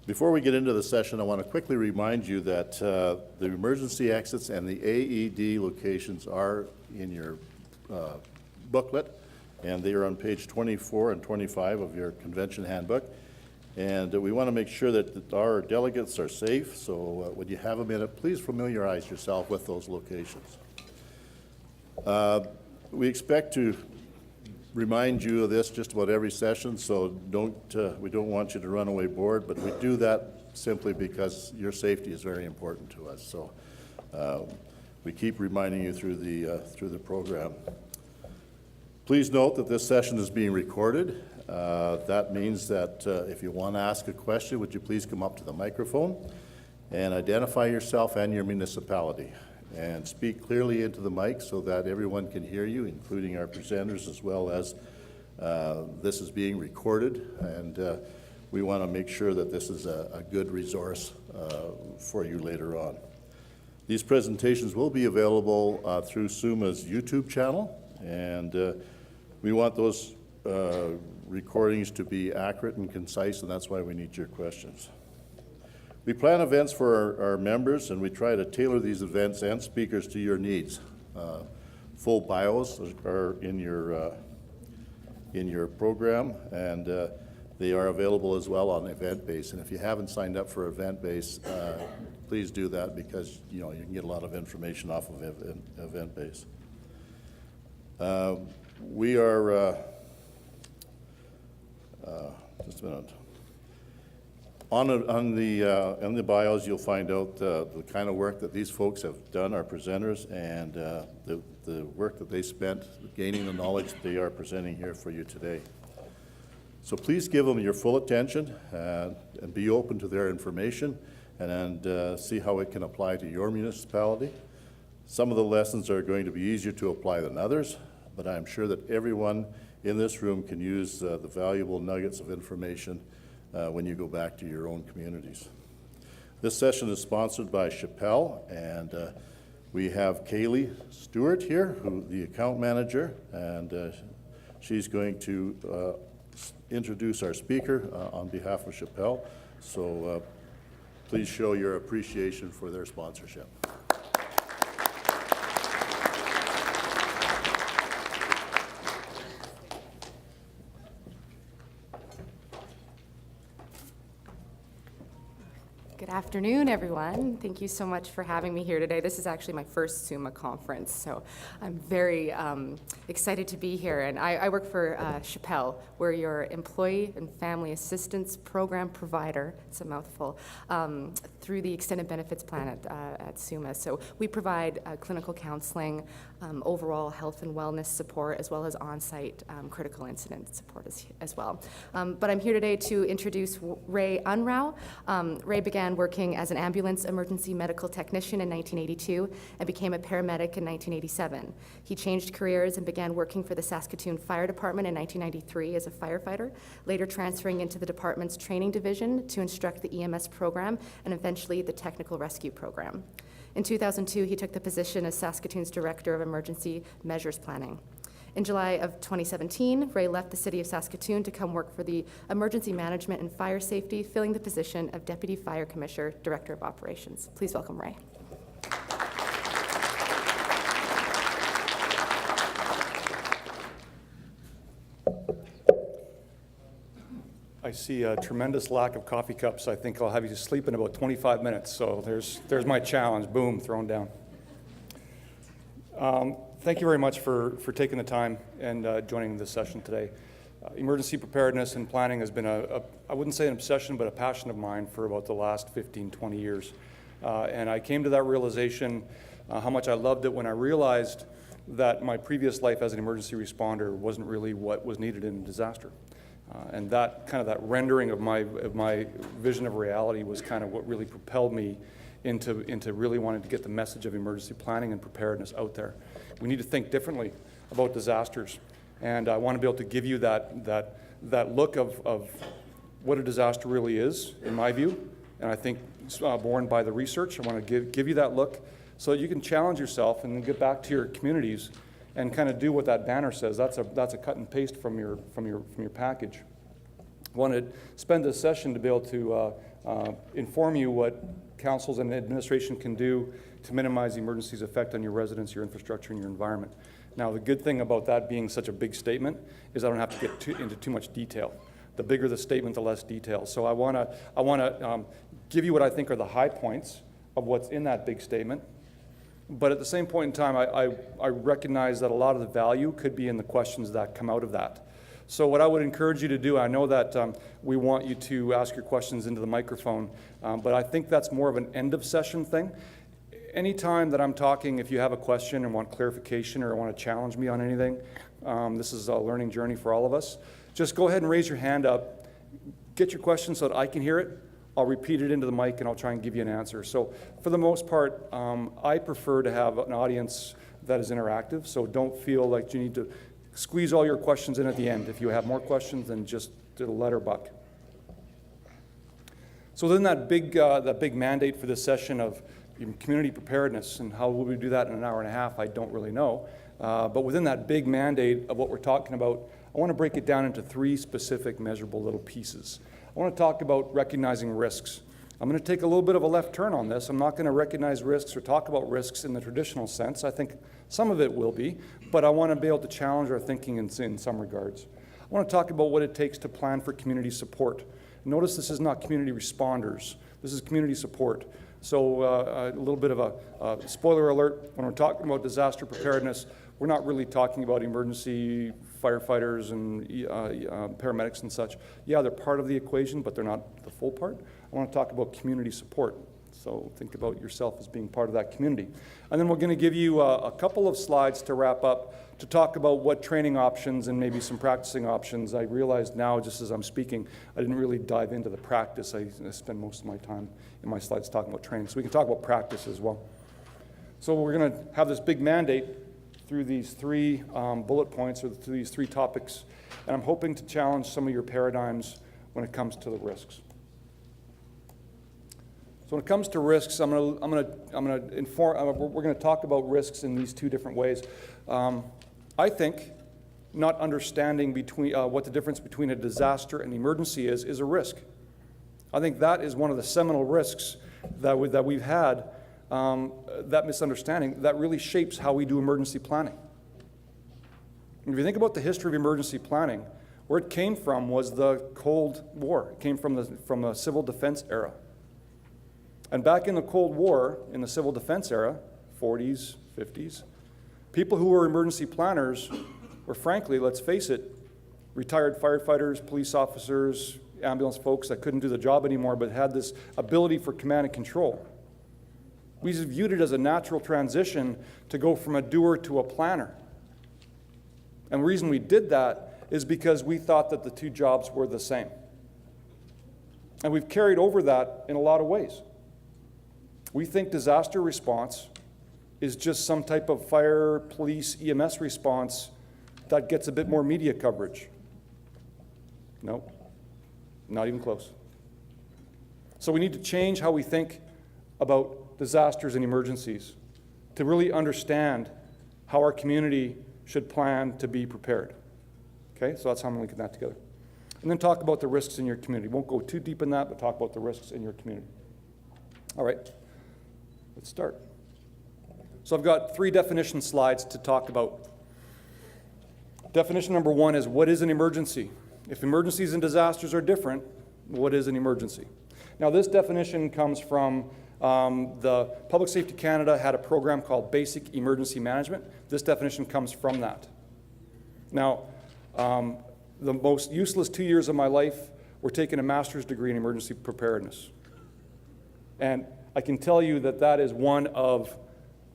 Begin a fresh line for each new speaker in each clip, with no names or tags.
Before we get into the session, I want to quickly remind you that the emergency exits and the AED locations are in your booklet, and they are on page 24 and 25 of your convention handbook. And we want to make sure that our delegates are safe, so when you have a minute, please familiarize yourself with those locations. We expect to remind you of this just about every session, so we don't want you to run away bored, but we do that simply because your safety is very important to us. So we keep reminding you through the program. Please note that this session is being recorded. That means that if you want to ask a question, would you please come up to the microphone and identify yourself and your municipality, and speak clearly into the mic so that everyone can hear you, including our presenters, as well as this is being recorded, and we want to make sure that this is a good resource for you later on. These presentations will be available through SUMA's YouTube channel, and we want those recordings to be accurate and concise, and that's why we need your questions. We plan events for our members, and we try to tailor these events and speakers to your needs. Full bios are in your program, and they are available as well on EventBase. And if you haven't signed up for EventBase, please do that, because you can get a lot of information off of EventBase. We are just a minute. On the bios, you'll find out the kind of work that these folks have done, our presenters, and the work that they spent gaining the knowledge that they are presenting here for you today. So please give them your full attention and be open to their information, and see how it can apply to your municipality. Some of the lessons are going to be easier to apply than others, but I'm sure that everyone in this room can use the valuable nuggets of information when you go back to your own communities. This session is sponsored by Chappelle, and we have Kaylee Stewart here, the account manager, and she's going to introduce our speaker on behalf of Chappelle. So please show your appreciation for their sponsorship.
Good afternoon, everyone. Thank you so much for having me here today. This is actually my first SUMA conference, so I'm very excited to be here. And I work for Chappelle. We're your employee and family assistance program provider, it's a mouthful, through the extended benefits plan at SUMA. So we provide clinical counseling, overall health and wellness support, as well as on-site critical incident support as well. But I'm here today to introduce Ray Unrau. Ray began working as an ambulance emergency medical technician in 1982 and became a paramedic in 1987. He changed careers and began working for the Saskatoon Fire Department in 1993 as a firefighter, later transferring into the department's training division to instruct the EMS program and eventually the technical rescue program. In 2002, he took the position as Saskatoon's Director of Emergency Measures Planning. In July of 2017, Ray left the City of Saskatoon to come work for the Emergency Management and Fire Safety, filling the position of Deputy Fire Commissioner, Director of Operations. Please welcome Ray.
I see a tremendous lack of coffee cups. I think I'll have you sleep in about 25 minutes. So there's my challenge. Boom, thrown down. Thank you very much for taking the time and joining this session today. Emergency preparedness and planning has been I wouldn't say an obsession, but a passion of mine for about the last 15, 20 years. And I came to that realization how much I loved it when I realized that my previous life as an emergency responder wasn't really what was needed in a disaster. And that kind of that rendering of my vision of reality was kind of what really propelled me into really wanting to get the message of emergency planning and preparedness out there. We need to think differently about disasters, and I want to be able to give you that look of what a disaster really is, in my view, and I think borne by the research. I want to give you that look so that you can challenge yourself and then get back to your communities and kind of do what that banner says. That's a cut and paste from your package. I want to spend this session to be able to inform you what councils and administration can do to minimize the emergency's effect on your residents, your infrastructure, and your environment. Now, the good thing about that being such a big statement is I don't have to get into too much detail. The bigger the statement, the less detail. So I want to give you what I think are the high points of what's in that big statement. But at the same point in time, I recognize that a lot of the value could be in the questions that come out of that. So what I would encourage you to do, I know that we want you to ask your questions into the microphone, but I think that's more of an end of session thing. Anytime that I'm talking, if you have a question and want clarification or want to challenge me on anything, this is a learning journey for all of us. Just go ahead and raise your hand up, get your question so that I can hear it. I'll repeat it into the mic and I'll try and give you an answer. So for the most part, I prefer to have an audience that is interactive, so don't feel like you need to squeeze all your questions in at the end. If you have more questions, then just do the letter buck. So then that big mandate for this session of community preparedness, and how will we do that in an hour and a half, I don't really know. But within that big mandate of what we're talking about, I want to break it down into 3 specific measurable little pieces. I want to talk about recognizing risks. I'm going to take a little bit of a left turn on this. I'm not going to recognize risks or talk about risks in the traditional sense. I think some of it will be, but I want to be able to challenge our thinking in some regards. I want to talk about what it takes to plan for community support. Notice this is not community responders. This is community support. So a little bit of a spoiler alert, when we're talking about disaster preparedness, we're not really talking about emergency firefighters and paramedics and such. Yeah, they're part of the equation, but they're not the full part. I want to talk about community support. So think about yourself as being part of that community. And then we're going to give you a couple of slides to wrap up to talk about what training options and maybe some practicing options. I realized now, just as I'm speaking, I didn't really dive into the practice. I spend most of my time in my slides talking about training. So we can talk about practice as well. So we're going to have this big mandate through these 3 bullet points, or through these 3 topics, and I'm hoping to challenge some of your paradigms when it comes to the risks. So when it comes to risks, we're going to talk about risks in these 2 different ways. I think not understanding what the difference between a disaster and emergency is a risk. I think that is one of the seminal risks that we've had, that misunderstanding that really shapes how we do emergency planning. And if you think about the history of emergency planning, where it came from was the Cold War. It came from the civil defense era. And back in the Cold War, in the civil defense era, 40s, 50s, people who were emergency planners were, frankly, let's face it, retired firefighters, police officers, ambulance folks that couldn't do the job anymore but had this ability for command and control. We viewed it as a natural transition to go from a doer to a planner. And the reason we did that is because we thought that the 2 jobs were the same. And we've carried over that in a lot of ways. We think disaster response is just some type of fire, police, EMS response that gets a bit more media coverage. No, not even close. So we need to change how we think about disasters and emergencies to really understand how our community should plan to be prepared. Okay, so that's how I'm linking that together. And then talk about the risks in your community. Won't go too deep in that, but talk about the risks in your community. All right, let's start. So I've got 3 definition slides to talk about. Definition number 1 is, what is an emergency? If emergencies and disasters are different, what is an emergency? Now this definition comes from the Public Safety Canada had a program called Basic Emergency Management. This definition comes from that. Now, the most useless 2 years of my life were taking a master's degree in emergency preparedness. And I can tell you that that is one of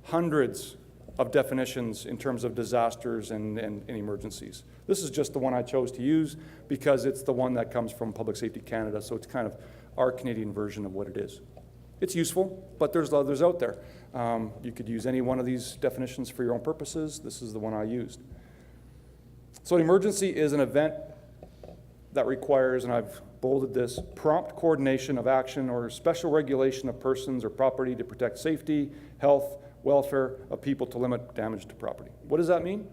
hundreds of definitions in terms of disasters and emergencies. This is just the one I chose to use because it's the one that comes from Public Safety Canada, so it's kind of our Canadian version of what it is. It's useful, but there's others out there. You could use any one of these definitions for your own purposes. This is the one I used. So an emergency is an event that requires, and I've bolded this, prompt coordination of action or special regulation of persons or property to protect safety, health, welfare of people to limit damage to property. What does that mean?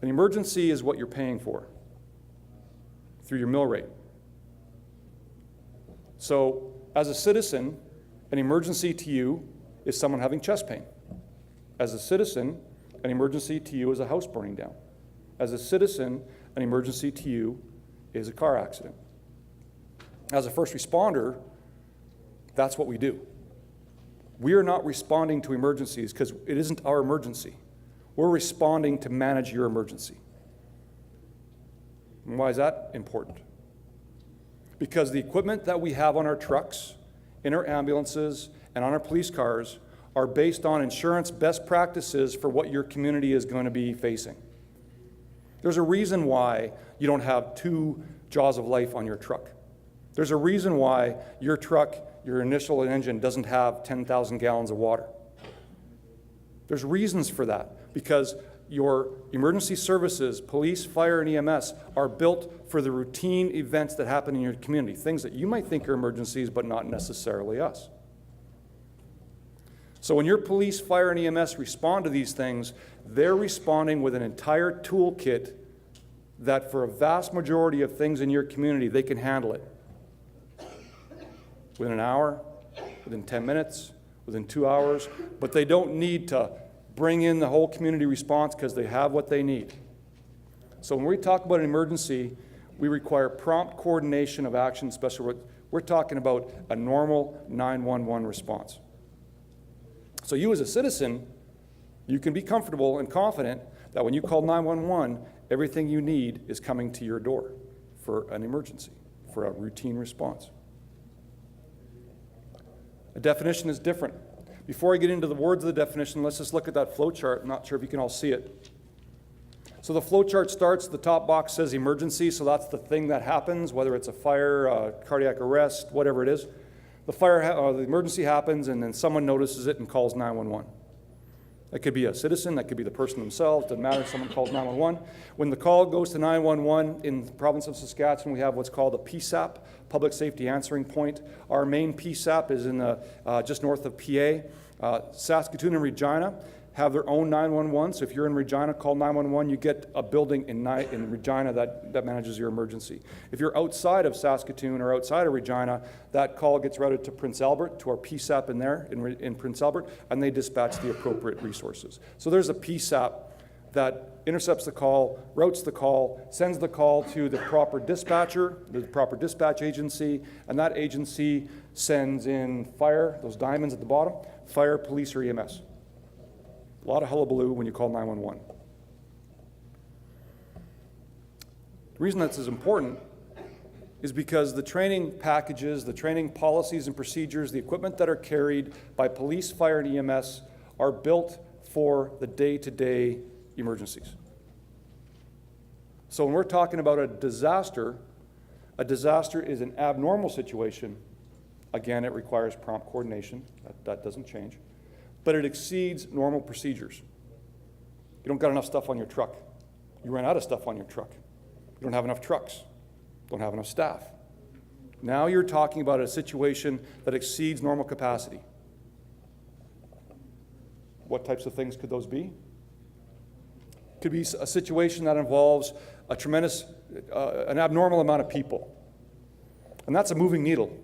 An emergency is what you're paying for through your mill rate. So as a citizen, an emergency to you is someone having chest pain. As a citizen, an emergency to you is a house burning down. As a citizen, an emergency to you is a car accident. As a first responder, that's what we do. We are not responding to emergencies because it isn't our emergency. We're responding to manage your emergency. And why is that important? Because the equipment that we have on our trucks, in our ambulances, and on our police cars are based on insurance best practices for what your community is going to be facing. There's a reason why you don't have 2 jaws of life on your truck. There's a reason why your truck, your initial engine, doesn't have 10,000 gallons of water. There's reasons for that, because your emergency services, police, fire, and EMS are built for the routine events that happen in your community, things that you might think are emergencies, but not necessarily us. So when your police, fire, and EMS respond to these things, they're responding with an entire toolkit that for a vast majority of things in your community, they can handle it. Within an hour, within 10 minutes, within 2 hours, but they don't need to bring in the whole community response because they have what they need. So when we talk about an emergency, we require prompt coordination of action, especially we're talking about a normal 911 response. So you as a citizen, you can be comfortable and confident that when you call 911, everything you need is coming to your door for an emergency, for a routine response. A definition is different. Before I get into the words of the definition, let's just look at that flow chart. I'm not sure if you can all see it. So the flow chart starts, the top box says emergency, so that's the thing that happens, whether it's a fire, a cardiac arrest, whatever it is. The emergency happens, and then someone notices it and calls 911. That could be a citizen, that could be the person themselves, doesn't matter if someone calls 911. When the call goes to 911 in the province of Saskatchewan, we have what's called a PSAP, Public Safety Answering Point. Our main PSAP is in just north of PA. Saskatoon and Regina have their own 911, so if you're in Regina, call 911, you get a building in Regina that manages your emergency. If you're outside of Saskatoon or outside of Regina, that call gets routed to Prince Albert, to our PSAP in there, in Prince Albert, and they dispatch the appropriate resources. So there's a PSAP that intercepts the call, routes the call, sends the call to the proper dispatcher, the proper dispatch agency, and that agency sends in fire, those diamonds at the bottom, fire, police, or EMS. A lot of hullabaloo when you call 911. The reason that's as important is because the training packages, the training policies and procedures, the equipment that are carried by police, fire, and EMS are built for the day-to-day emergencies. So when we're talking about a disaster is an abnormal situation. Again, it requires prompt coordination. That doesn't change. But it exceeds normal procedures. You don't got enough stuff on your truck. You ran out of stuff on your truck. You don't have enough trucks. Don't have enough staff. Now you're talking about a situation that exceeds normal capacity. What types of things could those be? Could be a situation that involves a tremendous, an abnormal amount of people. And that's a moving needle.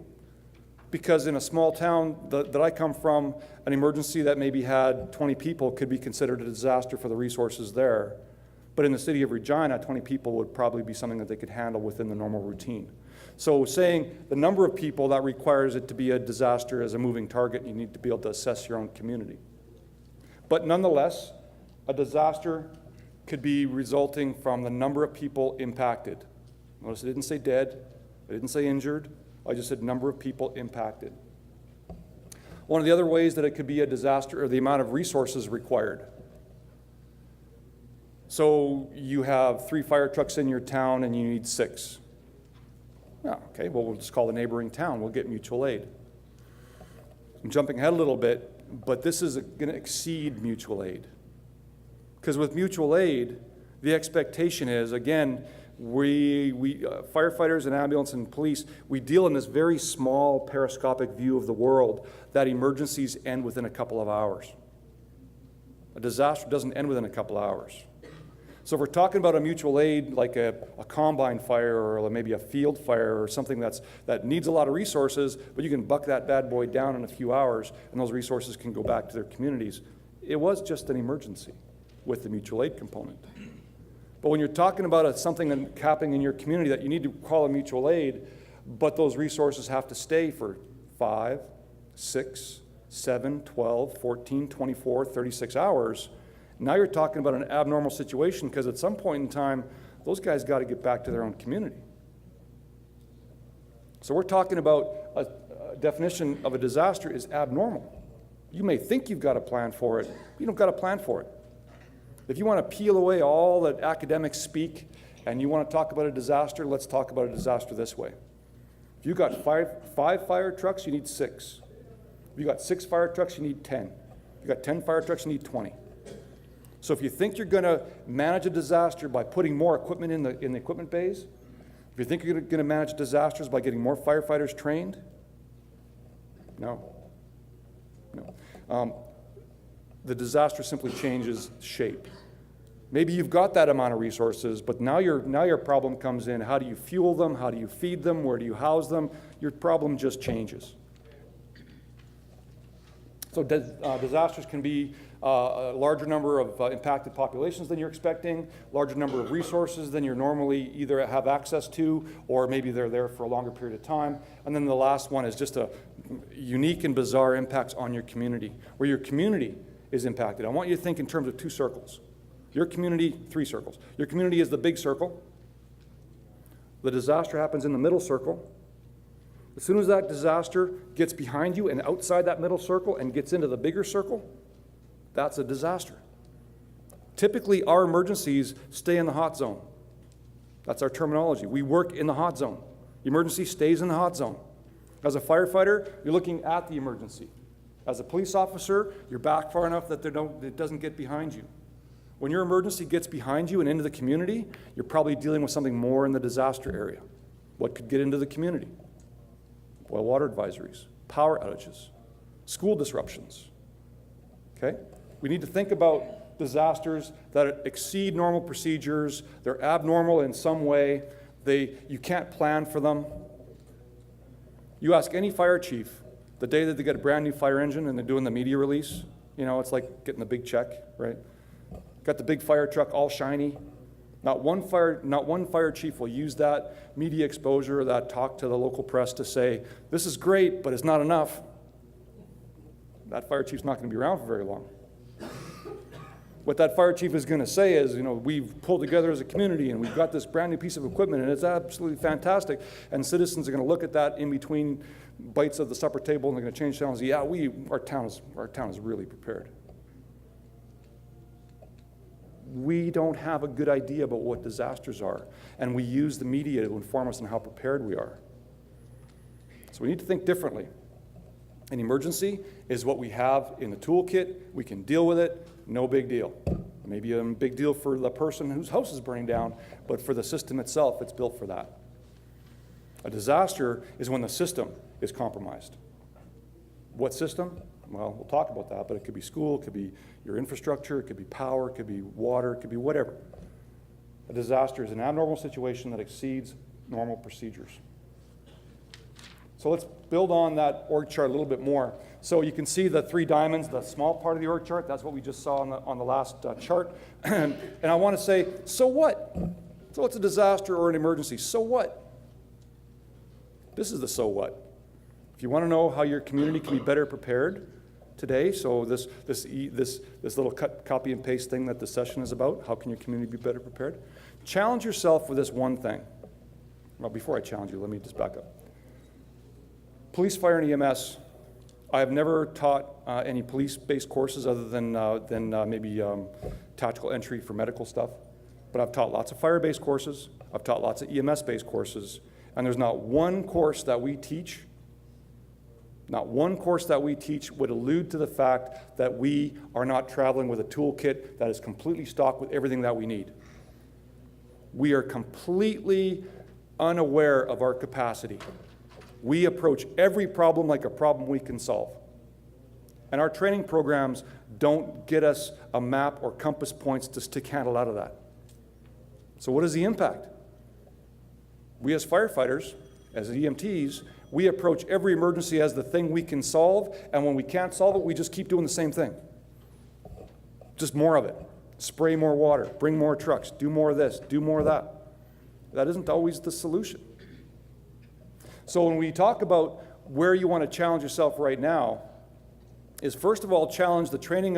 Because in a small town that I come from, an emergency that maybe had 20 people could be considered a disaster for the resources there. But in the city of Regina, 20 people would probably be something that they could handle within the normal routine. So saying the number of people, that requires it to be a disaster as a moving target. You need to be able to assess your own community. But nonetheless, a disaster could be resulting from the number of people impacted. Notice it didn't say dead, it didn't say injured. I just said number of people impacted. One of the other ways that it could be a disaster are the amount of resources required. So you have 3 fire trucks in your town and you need 6. Oh, okay, well, we'll just call the neighboring town. We'll get mutual aid. I'm jumping ahead a little bit, but this is going to exceed mutual aid. Because with mutual aid, the expectation is, again, we firefighters and ambulance and police, we deal in this very small periscopic view of the world that emergencies end within a couple of hours. A disaster doesn't end within a couple of hours. So if we're talking about a mutual aid, like a combine fire or maybe a field fire or something that needs a lot of resources, but you can buck that bad boy down in a few hours and those resources can go back to their communities. It was just an emergency with the mutual aid component. But when you're talking about something happening in your community that you need to call a mutual aid, but those resources have to stay for 5, 6, 7, 12, 14, 24, 36 hours, now you're talking about an abnormal situation because at some point in time, those guys got to get back to their own community. So we're talking about a definition of a disaster is abnormal. You may think you've got a plan for it, but you don't got a plan for it. If you want to peel away all that academics speak and you want to talk about a disaster, let's talk about a disaster this way. If you've got five fire trucks, you need 6. If you've got 6 fire trucks, you need 10. If you've got 10 fire trucks, you need 20. So if you think you're going to manage a disaster by putting more equipment in the equipment bays, if you think you're going to manage disasters by getting more firefighters trained, no. The disaster simply changes shape. Maybe you've got that amount of resources, but now your problem comes in. How do you fuel them? How do you feed them? Where do you house them? Your problem just changes. So disasters can be a larger number of impacted populations than you're expecting, larger number of resources than you normally either have access to, or maybe they're there for a longer period of time. And then the last one is just a unique and bizarre impacts on your community, where your community is impacted. I want you to think in terms of 2 circles. Your community, 3 circles. Your community is the big circle. The disaster happens in the middle circle. As soon as that disaster gets behind you and outside that middle circle and gets into the bigger circle, that's a disaster. Typically, our emergencies stay in the hot zone. That's our terminology. We work in the hot zone. The emergency stays in the hot zone. As a firefighter, you're looking at the emergency. As a police officer, you're back far enough that it doesn't get behind you. When your emergency gets behind you and into the community, you're probably dealing with something more in the disaster area. What could get into the community? Boil water advisories, power outages, school disruptions. Okay? We need to think about disasters that exceed normal procedures. They're abnormal in some way. You can't plan for them. You ask any fire chief the day that they get a brand new fire engine and they're doing the media release, it's like getting the big check, right? Got the big fire truck all shiny. Not one fire chief will use that media exposure or that talk to the local press to say, this is great, but it's not enough. That fire chief's not going to be around for very long. What that fire chief is going to say is, we've pulled together as a community and we've got this brand new piece of equipment and it's absolutely fantastic. And citizens are going to look at that in between bites of the supper table and they're going to change channels. Yeah, our town is really prepared. We don't have a good idea about what disasters are, and we use the media to inform us on how prepared we are. So we need to think differently. An emergency is what we have in the toolkit. We can deal with it, no big deal. Maybe a big deal for the person whose house is burning down, but for the system itself, it's built for that. A disaster is when the system is compromised. What system? Well, we'll talk about that, but it could be school, it could be your infrastructure, it could be power, it could be water, it could be whatever. A disaster is an abnormal situation that exceeds normal procedures. So let's build on that org chart a little bit more. So you can see the 3 diamonds, the small part of the org chart. That's what we just saw on the last chart. And I want to say, so what? So it's a disaster or an emergency. So what? This is the so what. If you want to know how your community can be better prepared today, so this little copy and paste thing that the session is about, how can your community be better prepared? Challenge yourself with this one thing. Well, before I challenge you, let me just back up. Police, fire, and EMS. I have never taught any police-based courses other than maybe tactical entry for medical stuff. But I've taught lots of fire-based courses. I've taught lots of EMS-based courses. And there's not one course that we teach would allude to the fact that we are not traveling with a toolkit that is completely stocked with everything that we need. We are completely unaware of our capacity. We approach every problem like a problem we can solve. And our training programs don't get us a map or compass points to stick handle out of that. So what is the impact? We as firefighters, as EMTs, we approach every emergency as the thing we can solve, and when we can't solve it, we just keep doing the same thing. Just more of it. Spray more water, bring more trucks, do more of this, do more of that. That isn't always the solution. So when we talk about where you want to challenge yourself right now, is first of all challenge the training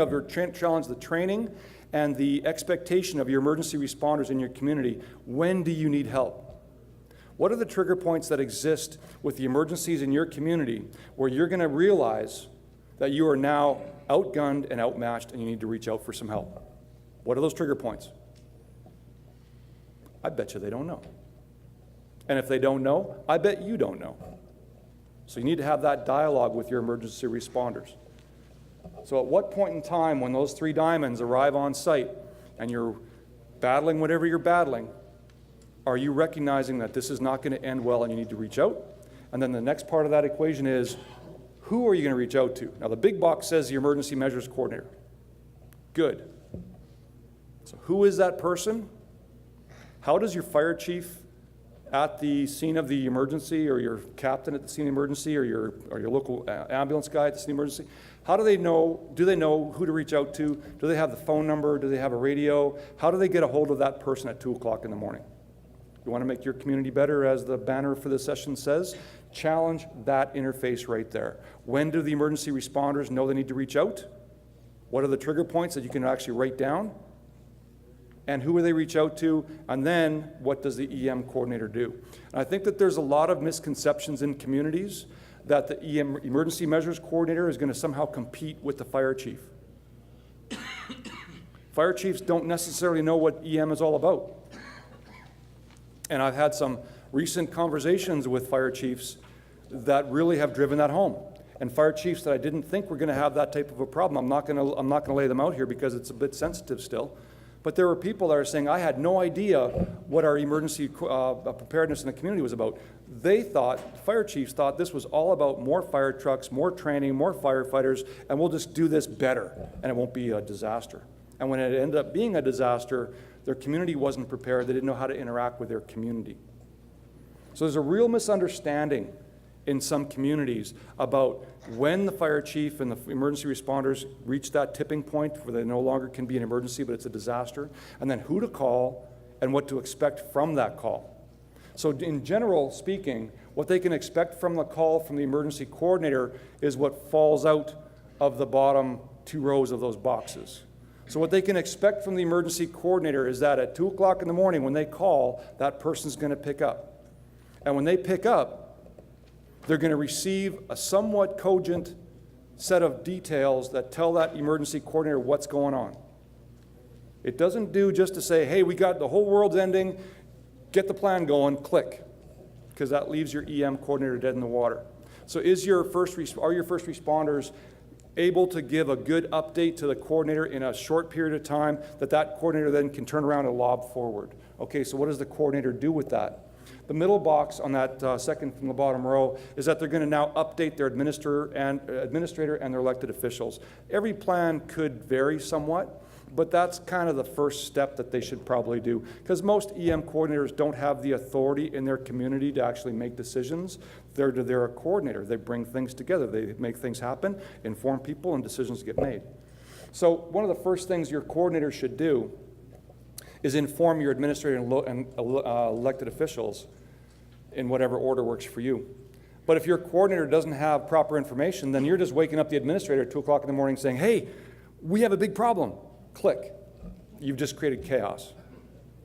and the expectation of your emergency responders in your community. When do you need help? What are the trigger points that exist with the emergencies in your community where you're going to realize that you are now outgunned and outmatched and you need to reach out for some help? What are those trigger points? I bet you they don't know. And if they don't know, I bet you don't know. So you need to have that dialogue with your emergency responders. So at what point in time when those 3 diamonds arrive on site and you're battling whatever you're battling, are you recognizing that this is not going to end well and you need to reach out? And then the next part of that equation is, who are you going to reach out to? Now the big box says the emergency measures coordinator. Good. So who is that person? How does your fire chief at the scene of the emergency, or your captain at the scene of the emergency, or your local ambulance guy at the scene of the emergency, how do they know who to reach out to? Do they have the phone number? Do they have a radio? How do they get a hold of that person at 2 o'clock in the morning? You want to make your community better, as the banner for this session says? Challenge that interface right there. When do the emergency responders know they need to reach out? What are the trigger points that you can actually write down? And who will they reach out to? And then what does the EM coordinator do? And I think that there's a lot of misconceptions in communities that the emergency measures coordinator is going to somehow compete with the fire chief. Fire chiefs don't necessarily know what EM is all about. And I've had some recent conversations with fire chiefs that really have driven that home. And fire chiefs that I didn't think were going to have that type of a problem. I'm not going to lay them out here because it's a bit sensitive still. But there were people that are saying, I had no idea what our emergency preparedness in the community was about. They thought, fire chiefs thought this was all about more fire trucks, more training, more firefighters, and we'll just do this better, and it won't be a disaster. And when it ended up being a disaster, their community wasn't prepared. They didn't know how to interact with their community. So there's a real misunderstanding in some communities about when the fire chief and the emergency responders reach that tipping point where they no longer can be an emergency, but it's a disaster, and then who to call and what to expect from that call. So in general speaking, what they can expect from the call from the emergency coordinator is what falls out of the bottom 2 rows of those boxes. So what they can expect from the emergency coordinator is that at 2 o'clock in the morning when they call, that person's going to pick up. And when they pick up, they're going to receive a somewhat cogent set of details that tell that emergency coordinator what's going on. It doesn't do just to say, hey, we got the whole world's ending, get the plan going, click, because that leaves your EM coordinator dead in the water. So are your first responders able to give a good update to the coordinator in a short period of time that coordinator then can turn around and lob forward? Okay, so what does the coordinator do with that? The middle box on that second from the bottom row is that they're going to now update their administrator and their elected officials. Every plan could vary somewhat, but that's kind of the first step that they should probably do, because most EM coordinators don't have the authority in their community to actually make decisions. They're a coordinator. They bring things together. They make things happen, inform people, and decisions get made. So one of the first things your coordinator should do is inform your administrator and elected officials in whatever order works for you. But if your coordinator doesn't have proper information, then you're just waking up the administrator at 2 o'clock in the morning saying, hey, we have a big problem. Click. You've just created chaos,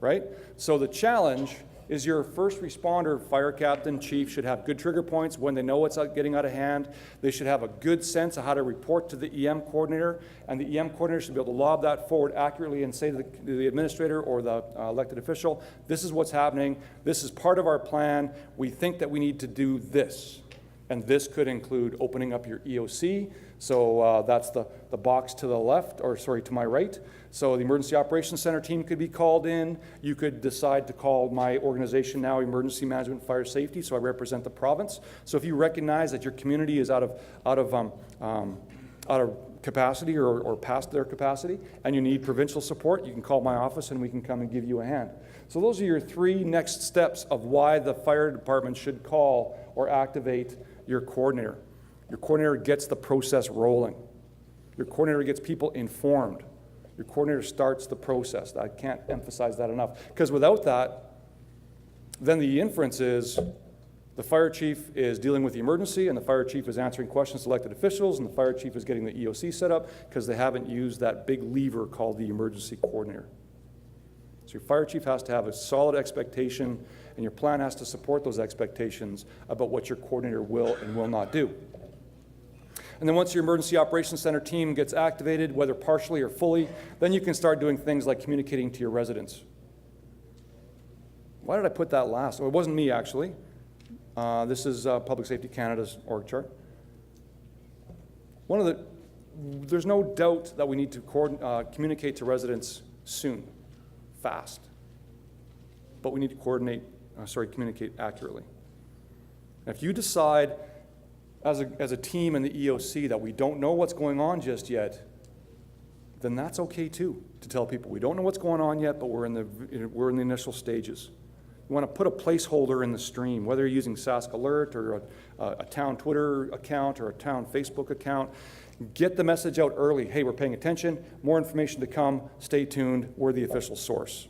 right? So the challenge is your first responder, fire captain, chief, should have good trigger points when they know what's getting out of hand. They should have a good sense of how to report to the EM coordinator, and the EM coordinator should be able to lob that forward accurately and say to the administrator or the elected official, this is what's happening, this is part of our plan, we think that we need to do this. And this could include opening up your EOC, so that's the box to the left, or sorry, to my right. So the Emergency Operations Centre team could be called in. You could decide to call my organization now Emergency Management and Fire Safety, so I represent the province. So if you recognize that your community is out of capacity or past their capacity, and you need provincial support, you can call my office and we can come and give you a hand. So those are your 3 next steps of why the fire department should call or activate your coordinator. Your coordinator gets the process rolling. Your coordinator gets people informed. Your coordinator starts the process. I can't emphasize that enough. Because without that, then the inference is the fire chief is dealing with the emergency, and the fire chief is answering questions to elected officials, and the fire chief is getting the EOC set up because they haven't used that big lever called the emergency coordinator. So your fire chief has to have a solid expectation, and your plan has to support those expectations about what your coordinator will and will not do. And then once your Emergency Operations Center team gets activated, whether partially or fully, then you can start doing things like communicating to your residents. Why did I put that last? Oh, it wasn't me, actually. This is Public Safety Canada's org chart. There's no doubt that we need to communicate to residents soon, fast. But we need to communicate accurately. And if you decide as a team in the EOC that we don't know what's going on just yet, then that's okay too, to tell people we don't know what's going on yet, but we're in the initial stages. You want to put a placeholder in the stream, whether you're using Sask Alert or a town Twitter account or a town Facebook account. Get the message out early. Hey, we're paying attention. More information to come. Stay tuned. We're the official source.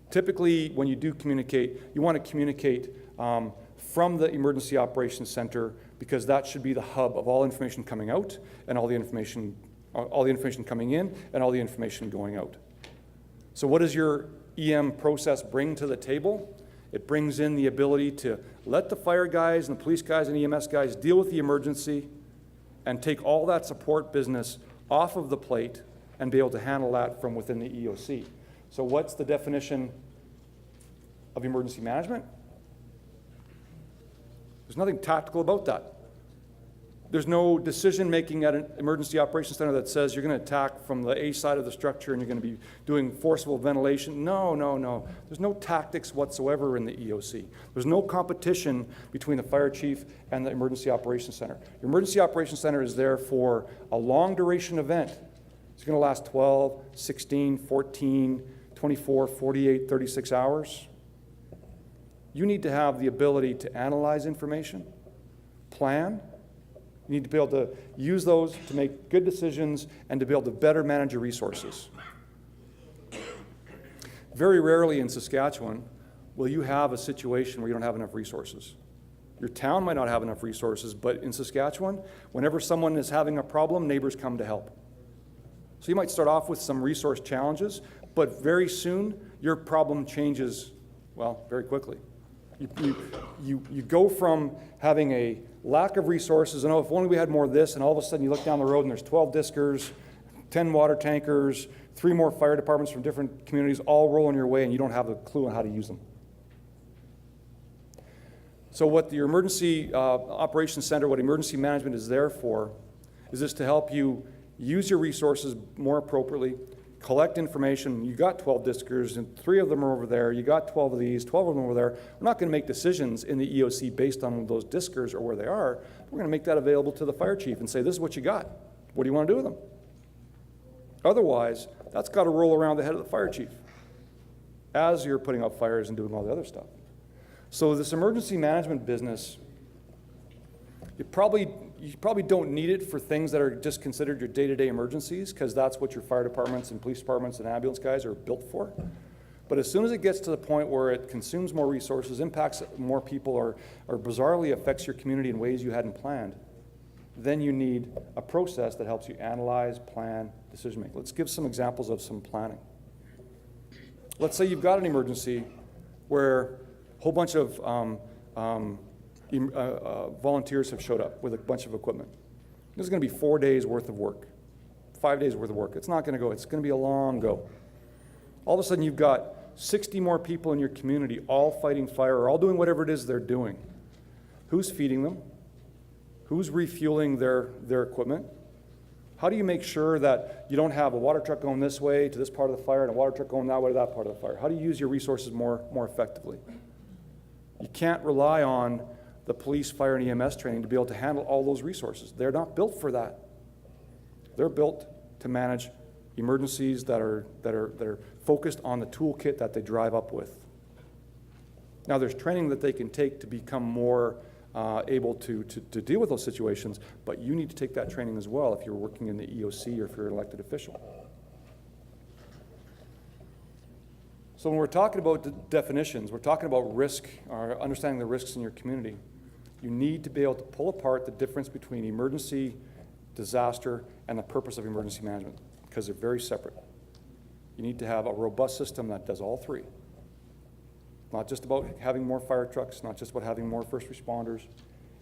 Typically, when you do communicate, you want to communicate from the Emergency Operations Center, because that should be the hub of all information coming out and all the information coming in and all the information going out. So what does your EM process bring to the table? It brings in the ability to let the fire guys and the police guys and EMS guys deal with the emergency and take all that support business off of the plate and be able to handle that from within the EOC. So what's the definition of emergency management? There's nothing tactical about that. There's no decision making at an emergency operations center that says you're going to attack from the A side of the structure and you're going to be doing forcible ventilation. No. There's no tactics whatsoever in the EOC. There's no competition between the fire chief and the emergency operations center. Your emergency operations center is there for a long duration event. It's going to last 12, 16, 14, 24, 48, 36 hours. You need to have the ability to analyze information, plan. You need to be able to use those to make good decisions and to be able to better manage your resources. Very rarely in Saskatchewan will you have a situation where you don't have enough resources. Your town might not have enough resources, but in Saskatchewan, whenever someone is having a problem, neighbors come to help. So you might start off with some resource challenges, but very soon your problem changes, well, very quickly. You go from having a lack of resources, and if only we had more of this, and all of a sudden you look down the road and there's 12 diskers, 10 water tankers, 3 more fire departments from different communities all rolling your way, and you don't have a clue on how to use them. So what your emergency operations center, what emergency management is there for, is just to help you use your resources more appropriately, collect information. You got 12 diskers, and 3 of them are over there. You got 12 of these, 12 of them over there. We're not going to make decisions in the EOC based on those diskers or where they are. We're going to make that available to the fire chief and say, this is what you got. What do you want to do with them? Otherwise, that's got to roll around the head of the fire chief as you're putting out fires and doing all the other stuff. So this emergency management business, you probably don't need it for things that are just considered your day-to-day emergencies, because that's what your fire departments and police departments and ambulance guys are built for. But as soon as it gets to the point where it consumes more resources, impacts more people, or bizarrely affects your community in ways you hadn't planned, then you need a process that helps you analyze, plan, decision make. Let's give some examples of some planning. Let's say you've got an emergency where a whole bunch of volunteers have showed up with a bunch of equipment. This is going to be 4 days worth of work, 5 days worth of work. It's not going to go. It's going to be a long go. All of a sudden, you've got 60 more people in your community all fighting fire or all doing whatever it is they're doing. Who's feeding them? Who's refueling their equipment? How do you make sure that you don't have a water truck going this way to this part of the fire and a water truck going that way to that part of the fire? How do you use your resources more effectively? You can't rely on the police, fire, and EMS training to be able to handle all those resources. They're not built for that. They're built to manage emergencies that are focused on the toolkit that they drive up with. Now, there's training that they can take to become more able to deal with those situations, but you need to take that training as well if you're working in the EOC or if you're an elected official. So when we're talking about definitions, we're talking about risk, or understanding the risks in your community. You need to be able to pull apart the difference between emergency, disaster, and the purpose of emergency management, because they're very separate. You need to have a robust system that does all three. Not just about having more fire trucks, not just about having more first responders.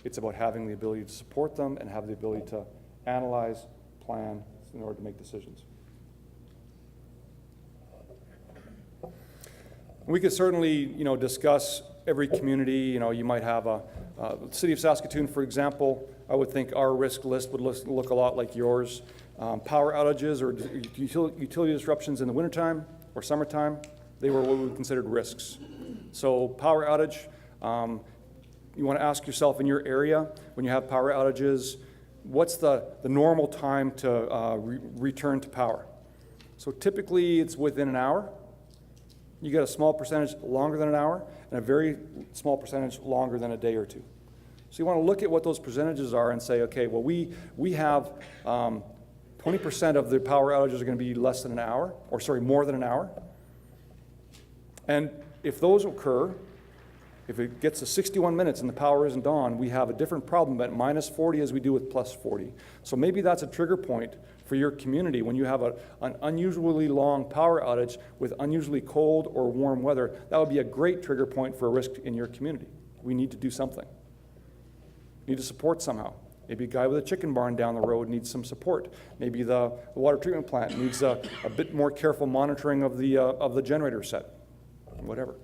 It's about having the ability to support them and have the ability to analyze, plan in order to make decisions. We could certainly, discuss every community. You might have the city of Saskatoon, for example. I would think our risk list would look a lot like yours. Power outages or utility disruptions in the wintertime or summertime, they were what we considered risks. So power outage, you want to ask yourself in your area, when you have power outages, what's the normal time to return to power? So typically it's within an hour. You get a small percentage longer than an hour and a very small percentage longer than a day or two. So you want to look at what those percentages are and say, okay, well, we have 20% of the power outages are going to be less than an hour, or sorry, more than an hour. And if those occur, if it gets to 61 minutes and the power isn't on, we have a different problem at minus 40 as we do with plus 40. So maybe that's a trigger point for your community when you have an unusually long power outage with unusually cold or warm weather. That would be a great trigger point for a risk in your community. We need to do something. We need to support somehow. Maybe a guy with a chicken barn down the road needs some support. Maybe the water treatment plant needs a bit more careful monitoring of the generator set, whatever.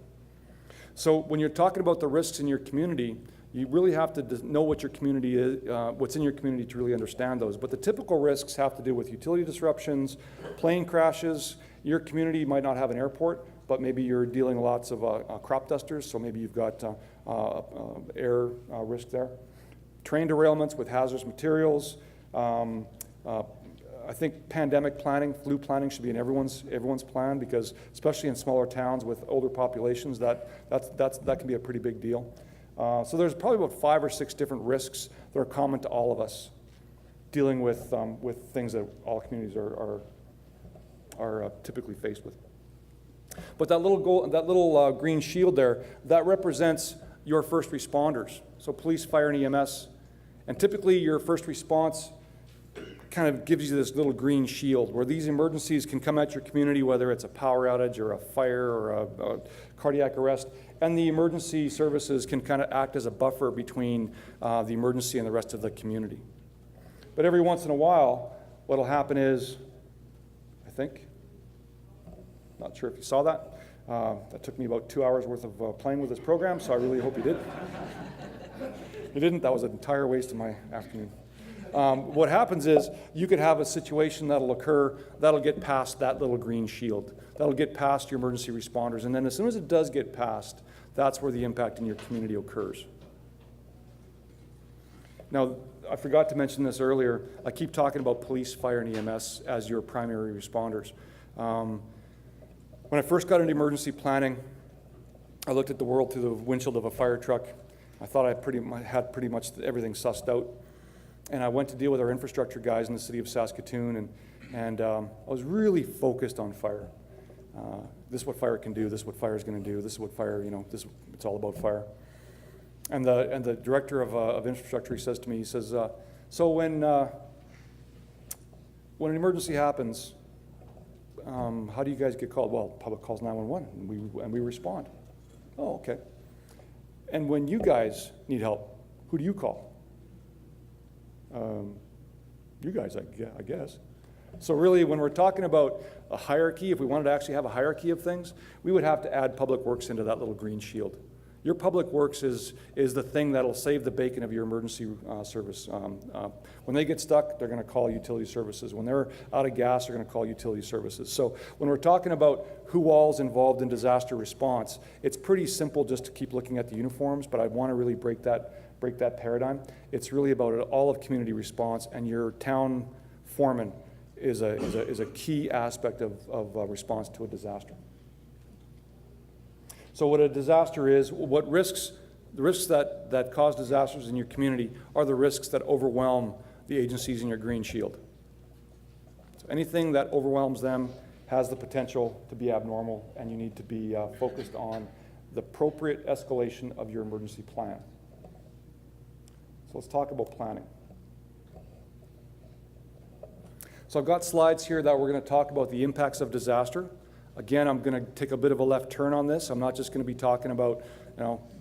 So when you're talking about the risks in your community, you really have to know what your community is, what's in your community to really understand those. But the typical risks have to do with utility disruptions, plane crashes. Your community might not have an airport, but maybe you're dealing with lots of crop dusters, so maybe you've got air risk there. Train derailments with hazardous materials. I think pandemic planning, flu planning should be in everyone's plan, because especially in smaller towns with older populations, that can be a pretty big deal. So there's probably about 5 or 6 different risks that are common to all of us, dealing with things that all communities are typically faced with. But that little green shield there, that represents your first responders. So police, fire, and EMS. And typically your first response kind of gives you this little green shield where these emergencies can come at your community, whether it's a power outage or a fire or a cardiac arrest, and the emergency services can kind of act as a buffer between the emergency and the rest of the community. But every once in a while, what'll happen is, I think, not sure if you saw that, that took me about 2 hours worth of playing with this program, so I really hope you did. If you didn't, that was an entire waste of my afternoon. What happens is you could have a situation that'll occur, that'll get past that little green shield. That'll get past your emergency responders. And then as soon as it does get past, that's where the impact in your community occurs. Now, I forgot to mention this earlier. I keep talking about police, fire, and EMS as your primary responders. When I first got into emergency planning, I looked at the world through the windshield of a fire truck. I thought I had pretty much everything sussed out. And I went to deal with our infrastructure guys in the city of Saskatoon, and I was really focused on fire. This is what fire can do, this is what fire is going to do, this is what fire, it's all about fire. And the director of infrastructure, he says to me, he says, so when an emergency happens, how do you guys get called? Well, public calls 911, and we respond. Oh, okay. And when you guys need help, who do you call? You guys, I guess. So really, when we're talking about a hierarchy, if we wanted to actually have a hierarchy of things, we would have to add public works into that little green shield. Your public works is the thing that'll save the bacon of your emergency service. When they get stuck, they're going to call utility services. When they're out of gas, they're going to call utility services. So when we're talking about who all's involved in disaster response, it's pretty simple just to keep looking at the uniforms, but I want to really break that paradigm. It's really about all of community response, and your town foreman is a key aspect of response to a disaster. So what a disaster is, the risks that cause disasters in your community are the risks that overwhelm the agencies in your green shield. So anything that overwhelms them has the potential to be abnormal, and you need to be focused on the appropriate escalation of your emergency plan. So let's talk about planning. So I've got slides here that we're going to talk about the impacts of disaster. Again, I'm going to take a bit of a left turn on this. I'm not just going to be talking about,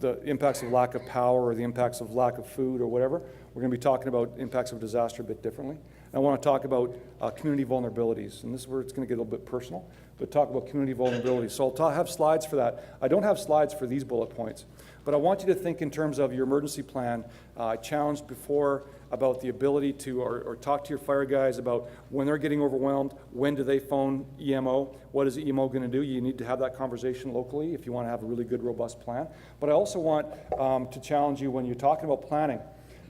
the impacts of lack of power or the impacts of lack of food or whatever. We're going to be talking about impacts of disaster a bit differently. And I want to talk about community vulnerabilities, and this is where it's going to get a little bit personal, but talk about community vulnerabilities. So I'll have slides for that. I don't have slides for these bullet points, but I want you to think in terms of your emergency plan. I challenged before about the ability to, or talk to your fire guys about when they're getting overwhelmed, when do they phone EMO, what is EMO going to do? You need to have that conversation locally if you want to have a really good, robust plan. But I also want to challenge you when you're talking about planning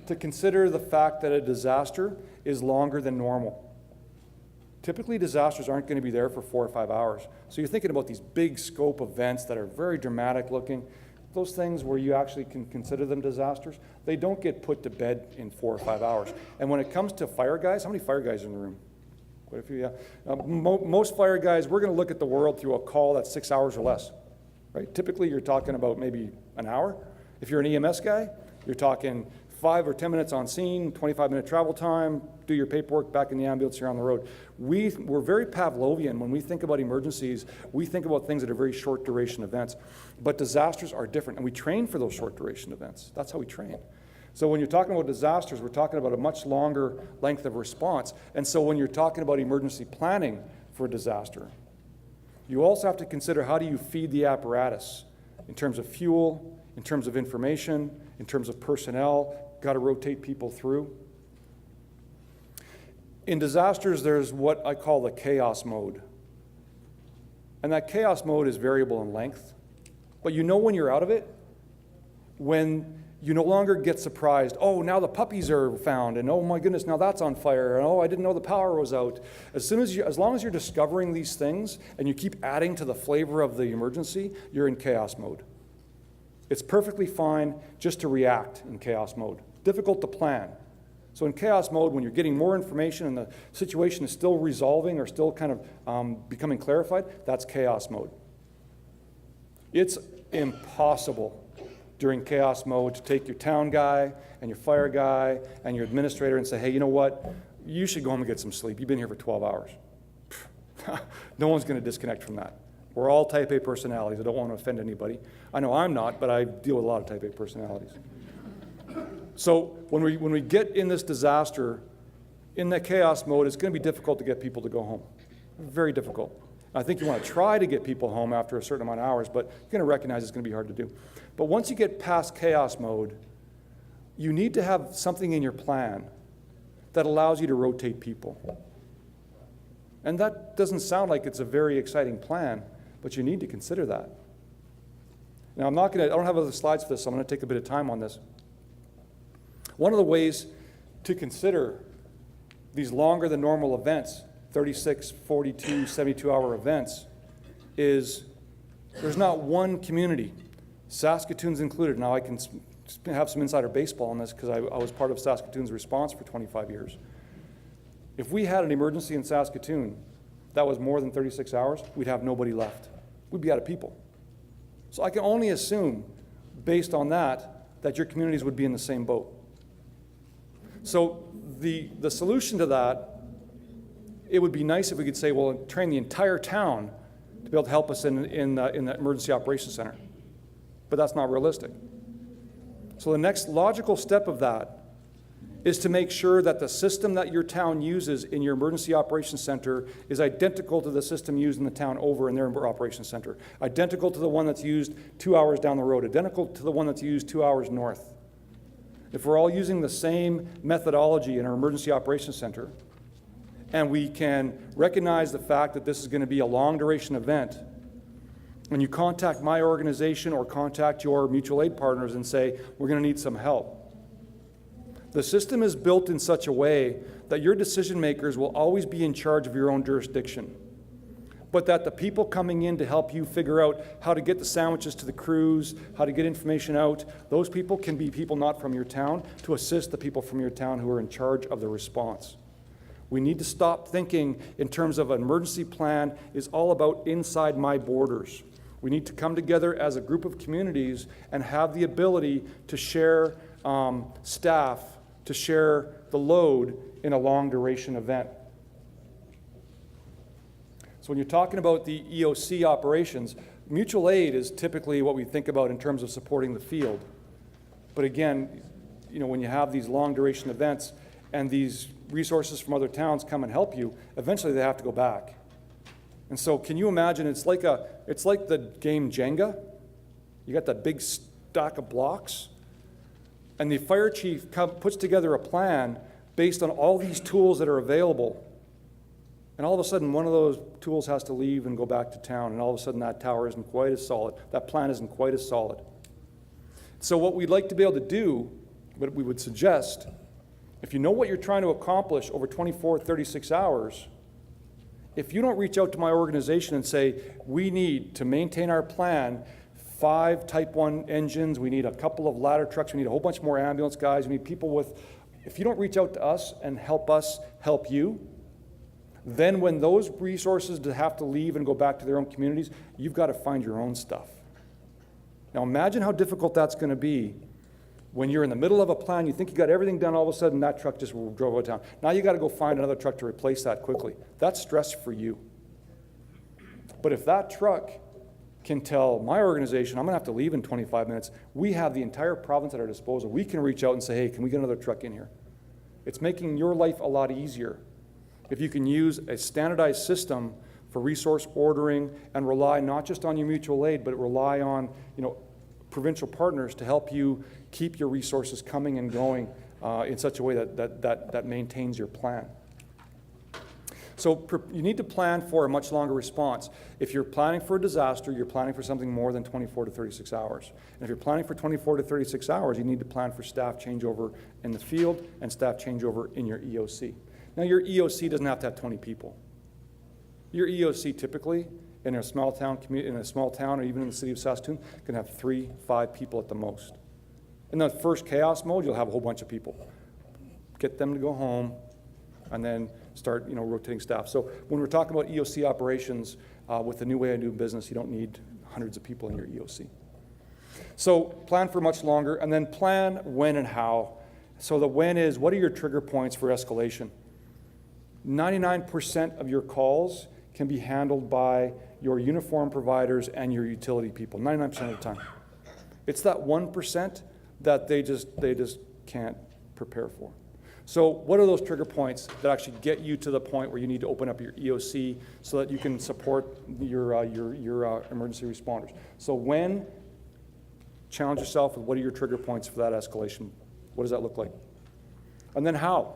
to consider the fact that a disaster is longer than normal. Typically, disasters aren't going to be there for 4 or 5 hours. So you're thinking about these big scope events that are very dramatic looking. Those things where you actually can consider them disasters, they don't get put to bed in 4 or 5 hours. And when it comes to fire guys, how many fire guys are in the room? Quite a few, yeah. Most fire guys, we're going to look at the world through a call that's 6 hours or less. Right? Typically, you're talking about maybe an hour. If you're an EMS guy, you're talking 5 or 10 minutes on scene, 25-minute travel time, do your paperwork, back in the ambulance, you're on the road. We're very Pavlovian. When we think about emergencies, we think about things that are very short duration events. But disasters are different, and we train for those short duration events. That's how we train. So when you're talking about disasters, we're talking about a much longer length of response. And so when you're talking about emergency planning for a disaster, you also have to consider how do you feed the apparatus in terms of fuel, in terms of information, in terms of personnel. Got to rotate people through. In disasters, there's what I call the chaos mode. And that chaos mode is variable in length. But you know when you're out of it, when you no longer get surprised, oh, now the puppies are found, and oh my goodness, now that's on fire, and oh, I didn't know the power was out. As long as you're discovering these things and you keep adding to the flavor of the emergency, you're in chaos mode. It's perfectly fine just to react in chaos mode. Difficult to plan. So in chaos mode, when you're getting more information and the situation is still resolving or still kind of becoming clarified, that's chaos mode. It's impossible during chaos mode to take your town guy and your fire guy and your administrator and say, hey, you know what? You should go home and get some sleep. You've been here for 12 hours. No one's going to disconnect from that. We're all type A personalities. I don't want to offend anybody. I know I'm not, but I deal with a lot of type A personalities. So when we get in this disaster, in that chaos mode, it's going to be difficult to get people to go home. Very difficult. I think you want to try to get people home after a certain amount of hours, but you're going to recognize it's going to be hard to do. But once you get past chaos mode, you need to have something in your plan that allows you to rotate people. And that doesn't sound like it's a very exciting plan, but you need to consider that. Now, I don't have other slides for this, so I'm going to take a bit of time on this. One of the ways to consider these longer than normal events, 36, 42, 72-hour events, is there's not one community, Saskatoon's included. Now, I can have some insider baseball on this because I was part of Saskatoon's response for 25 years. If we had an emergency in Saskatoon that was more than 36 hours, we'd have nobody left. We'd be out of people. So I can only assume, based on that your communities would be in the same boat. So the solution to that, it would be nice if we could say, well, train the entire town to be able to help us in the Emergency Operations Center. But that's not realistic. So the next logical step of that is to make sure that the system that your town uses in your Emergency Operations Center is identical to the system used in the town over in their Operations Center, identical to the one that's used 2 hours down the road, identical to the one that's used 2 hours north. If we're all using the same methodology in our Emergency Operations Center, and we can recognize the fact that this is going to be a long duration event, and you contact my organization or contact your mutual aid partners and say, we're going to need some help, The system is built in such a way that your decision makers will always be in charge of your own jurisdiction, but that the people coming in to help you figure out how to get the sandwiches to the crews, how to get information out, those people can be people not from your town to assist the people from your town who are in charge of the response. We need to stop thinking in terms of an emergency plan is all about inside my borders. We need to come together as a group of communities and have the ability to share staff, to share the load in a long duration event. So when you're talking about the EOC operations, mutual aid is typically what we think about in terms of supporting the field. But again, when you have these long duration events and these resources from other towns come and help you, eventually they have to go back. And so can you imagine, it's like the game Jenga. You got that big stack of blocks, and the fire chief puts together a plan based on all these tools that are available. And all of a sudden, one of those tools has to leave and go back to town, and all of a sudden that tower isn't quite as solid. That plan isn't quite as solid. So what we'd like to be able to do, what we would suggest, if you know what you're trying to accomplish over 24, 36 hours, if you don't reach out to my organization and say, we need to maintain our plan, 5 Type 1 engines, we need a couple of ladder trucks, we need a whole bunch more ambulance guys, we need people with, if you don't reach out to us help you, then when those resources have to leave and go back to their own communities, you've got to find your own stuff. Now imagine how difficult that's going to be when you're in the middle of a plan, you think you got everything done, all of a sudden that truck just drove out of town. Now you got to go find another truck to replace that quickly. That's stress for you. But if that truck can tell my organization, I'm going to have to leave in 25 minutes, we have the entire province at our disposal. We can reach out and say, hey, can we get another truck in here? It's making your life a lot easier if you can use a standardized system for resource ordering and rely not just on your mutual aid, but rely on provincial partners to help you keep your resources coming and going in such a way that maintains your plan. So you need to plan for a much longer response. If you're planning for a disaster, you're planning for something more than 24 to 36 hours. And if you're planning for 24 to 36 hours, you need to plan for staff changeover in the field and staff changeover in your EOC. Now, your EOC doesn't have to have 20 people. Your EOC typically, in a small town or even in the city of Saskatoon, can have 3, 5 people at the most. In the first chaos mode, you'll have a whole bunch of people. Get them to go home, and then start rotating staff. So when we're talking about EOC operations, with the new way of doing business, you don't need hundreds of people in your EOC. So plan for much longer, and then plan when and how. So the when is, what are your trigger points for escalation? 99% of your calls can be handled by your uniform providers and your utility people, 99% of the time. It's that 1% that they just can't prepare for. So what are those trigger points that actually get you to the point where you need to open up your EOC so that you can support your emergency responders? So when, challenge yourself with what are your trigger points for that escalation? What does that look like? And then how?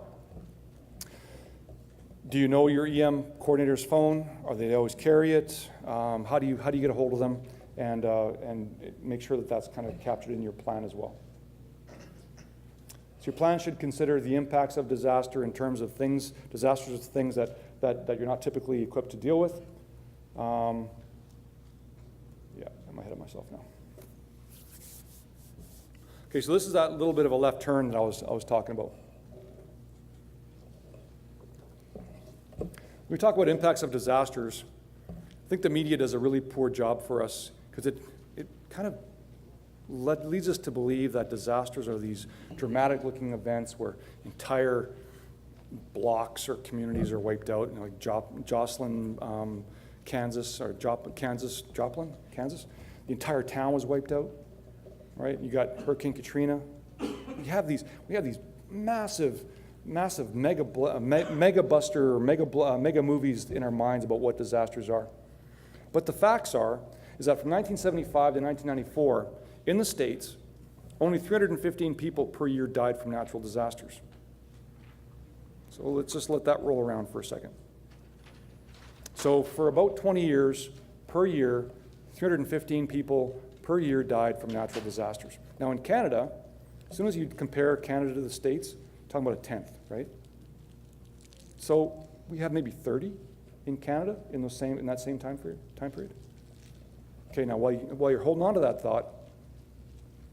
Do you know your EM coordinator's phone? Are they always carry it? How do you get a hold of them? And make sure that that's kind of captured in your plan as well. So your plan should consider the impacts of disaster in terms of things, disasters of things that you're not typically equipped to deal with. Yeah, I'm ahead of myself now. Okay, so this is that little bit of a left turn that I was talking about. When we talk about impacts of disasters, I think the media does a really poor job for us because it kind of leads us to believe that disasters are these dramatic-looking events where entire blocks or communities are wiped out. Like Joplin, Kansas, Joplin, Kansas. The entire town was wiped out. Right? You got Hurricane Katrina. We have these massive mega buster or mega movies in our minds about what disasters are. But the facts is that from 1975 to 1994, in the States, only 315 people per year died from natural disasters. So let's just let that roll around for a second. So for about 20 years, per year, 315 people per year died from natural disasters. Now in Canada, as soon as you compare Canada to the States, talking about a tenth, right? So we have maybe 30 in Canada in that same time period. Okay, now while you're holding on to that thought,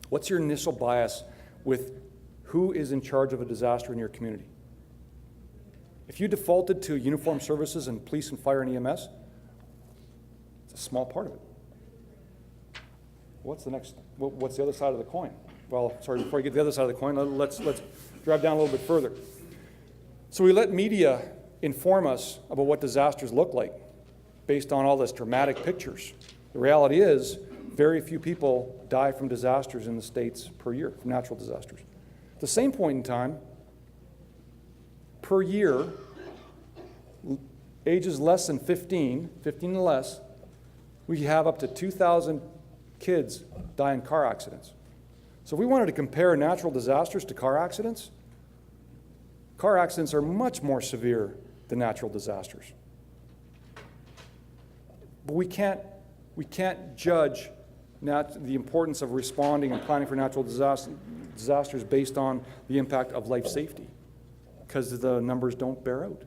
what's your initial bias with who is in charge of a disaster in your community? If you defaulted to uniformed services and police and fire and EMS, it's a small part of it. What's the other side of the coin? Well, sorry, before I get to the other side of the coin, let's drive down a little bit further. So we let media inform us about what disasters look like based on all this dramatic pictures. The reality is, very few people die from disasters in the States per year, from natural disasters. At the same point in time, per year, ages less than 15 and less, we have up to 2,000 kids die in car accidents. So if we wanted to compare natural disasters to car accidents are much more severe than natural disasters. But we can't judge the importance of responding and planning for natural disasters based on the impact of life safety, because the numbers don't bear out.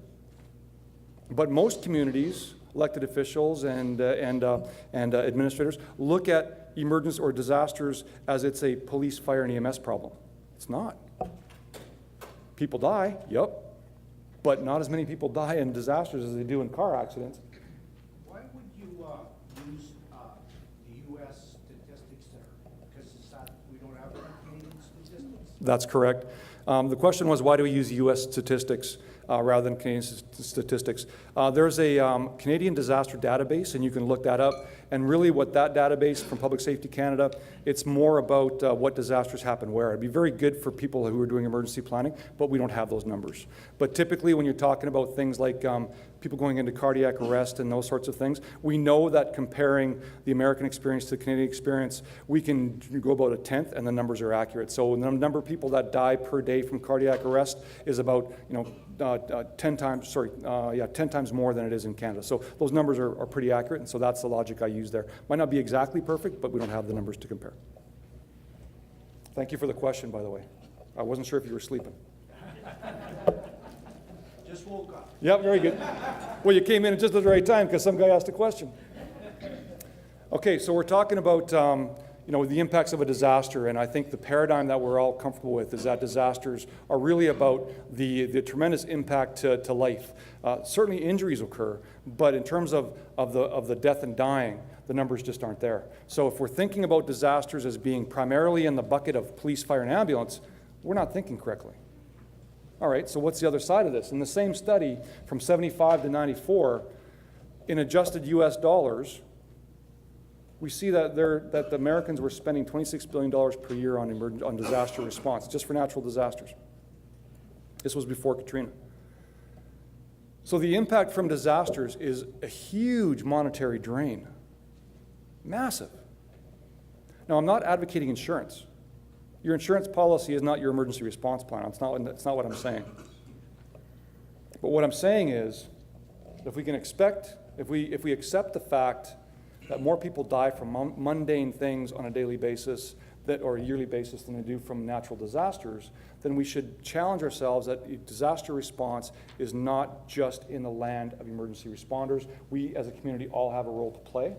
But most communities, elected officials and administrators, look at emergencies or disasters as it's a police, fire, and EMS problem. It's not. People die, yep, but not as many people die in disasters as they do in car accidents.
Why would you use the U.S. statistics there? Because we don't have any Canadian statistics?
That's correct. The question was, why do we use U.S. statistics rather than Canadian statistics? There's a Canadian disaster database, and you can look that up. And really what that database from Public Safety Canada, it's more about what disasters happen where. It'd be very good for people who are doing emergency planning, but we don't have those numbers. But typically when you're talking about things like people going into cardiac arrest and those sorts of things, we know that comparing the American experience to the Canadian experience, we can go about a tenth and the numbers are accurate. So the number of people that die per day from cardiac arrest is about 10 times more than it is in Canada. So those numbers are pretty accurate, and so that's the logic I use there. Might not be exactly perfect, but we don't have the numbers to compare. Thank you for the question, by the way. I wasn't sure if you were sleeping.
Just woke up.
Yeah, very good. Well, you came in at just the right time because some guy asked a question. Okay, so we're talking about the impacts of a disaster, and I think the paradigm that we're all comfortable with is that disasters are really about the tremendous impact to life. Certainly injuries occur, but in terms of the death and dying, the numbers just aren't there. So if we're thinking about disasters as being primarily in the bucket of police, fire, and ambulance, we're not thinking correctly. All right, so what's the other side of this? In the same study from 75 to 94, in adjusted US dollars, we see that the Americans were spending $26 billion per year on disaster response, just for natural disasters. This was before Katrina. So the impact from disasters is a huge monetary drain. Massive. Now, I'm not advocating insurance. Your insurance policy is not your emergency response plan. That's not what I'm saying. But what I'm saying is, if we accept the fact that more people die from mundane things on a daily basis or a yearly basis than they do from natural disasters, then we should challenge ourselves that disaster response is not just in the land of emergency responders. We as a community all have a role to play.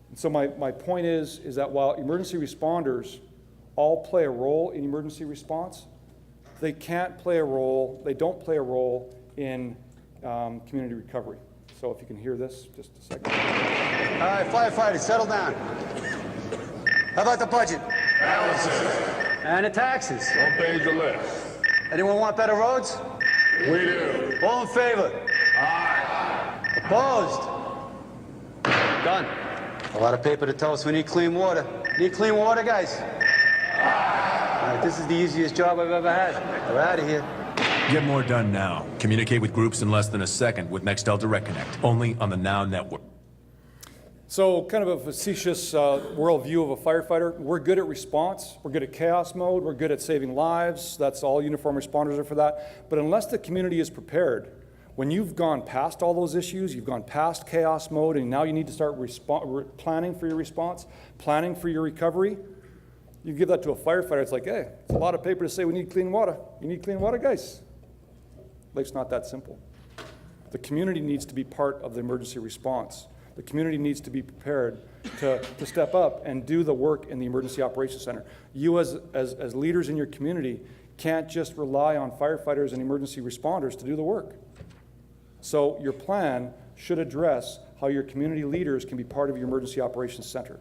And so my point is that while emergency responders all play a role in emergency response, they don't play a role in community recovery. So if you can hear this, just a second.
All right, firefighters, settle down. How about the budget?
Balances.
And the taxes?
What page the list?
Anyone want better roads?
We do.
All in favor?
Aye.
Opposed? Done. A lot of paper to tell us we need clean water. Need clean water, guys? All right, this is the easiest job I've ever had. We're out of here.
Get more done now. Communicate with groups in less than a second with Nextel Direct Connect, only on the Now Network.
So kind of a facetious worldview of a firefighter. We're good at response. We're good at chaos mode. We're good at saving lives. That's all uniform responders are for that. But unless the community is prepared, when you've gone past all those issues, you've gone past chaos mode, and now you need to start planning for your response, planning for your recovery, You give that to a firefighter, it's like, hey, it's a lot of paper to say we need clean water. You need clean water, guys. Life's not that simple. The community needs to be part of the emergency response. The community needs to be prepared to step up and do the work in the Emergency Operations Center. You as leaders in your community can't just rely on firefighters and emergency responders to do the work. So your plan should address how your community leaders can be part of your Emergency Operations Center.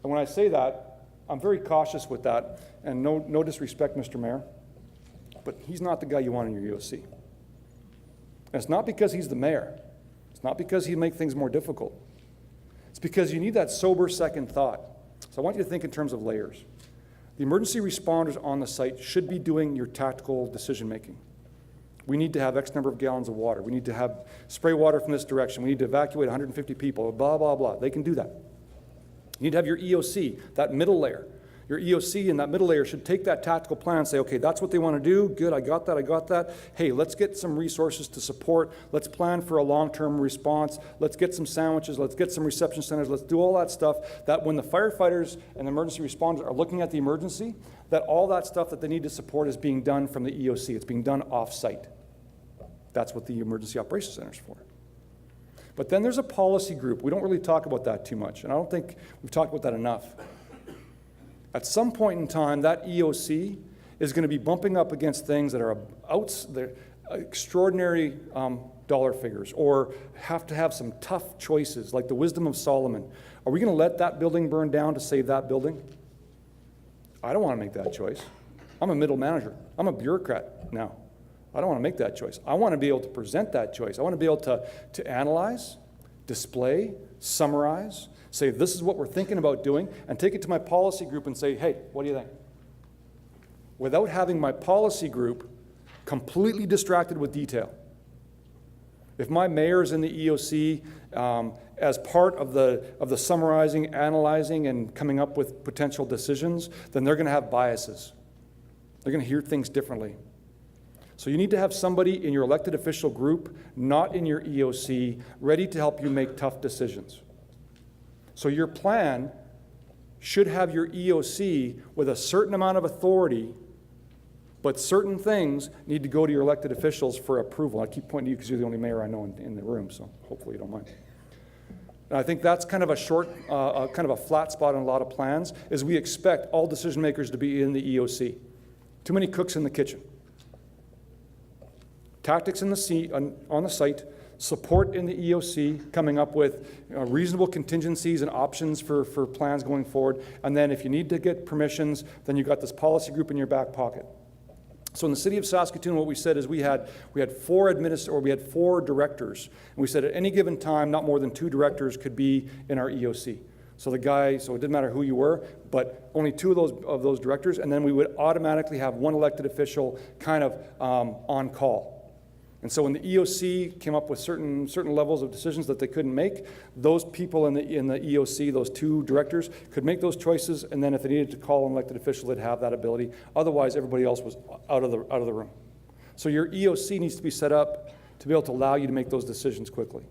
And when I say that, I'm very cautious with that, and no disrespect, Mr. Mayor, but he's not the guy you want in your EOC. And it's not because he's the mayor. It's not because he'd make things more difficult. It's because you need that sober second thought. So I want you to think in terms of layers. The emergency responders on the site should be doing your tactical decision making. We need to have X number of gallons of water. We need to have spray water from this direction. We need to evacuate 150 people, blah, blah, blah. They can do that. You need to have your EOC, that middle layer. Your EOC in that middle layer should take that tactical plan and say, okay, that's what they want to do. Good, I got that. Hey, let's get some resources to support. Let's plan for a long-term response. Let's get some sandwiches. Let's get some reception centers. Let's do all that stuff that when the firefighters and the emergency responders are looking at the emergency, that all that stuff that they need to support is being done from the EOC. It's being done off-site. That's what the Emergency Operations Center is for. But then there's a policy group. We don't really talk about that too much, and I don't think we've talked about that enough. At some point in time, that EOC is going to be bumping up against things that are extraordinary dollar figures, or have to have some tough choices, like the wisdom of Solomon. Are we going to let that building burn down to save that building? I don't want to make that choice. I'm a middle manager. I'm a bureaucrat now. I don't want to make that choice. I want to be able to present that choice. I want to be able to analyze, display, summarize, say this is what we're thinking about doing, and take it to my policy group and say, hey, what do you think? Without having my policy group completely distracted with detail. If my mayor's in the EOC as part of the summarizing, analyzing, and coming up with potential decisions, then they're going to have biases. They're going to hear things differently. So you need to have somebody in your elected official group, not in your EOC, ready to help you make tough decisions. So your plan should have your EOC with a certain amount of authority, but certain things need to go to your elected officials for approval. I keep pointing to you because you're the only mayor I know in the room, so hopefully you don't mind. And I think that's kind of a kind of a flat spot in a lot of plans, is we expect all decision makers to be in the EOC. Too many cooks in the kitchen. Tactics on the site, support in the EOC, coming up with reasonable contingencies and options for plans going forward. And then if you need to get permissions, then you've got this policy group in your back pocket. So in the city of Saskatoon, what we said is we had four directors. And we said at any given time, not more than 2 directors could be in our EOC. So it didn't matter who you were, but only 2 of those directors, and then we would automatically have 1 elected official kind of on call. And so when the EOC came up with certain levels of decisions that they couldn't make, those people in the EOC, those 2 directors, could make those choices, and then if they needed to call an elected official, they'd have that ability. Otherwise, everybody else was out of the room. So your EOC needs to be set up to be able to allow you to make those decisions quickly.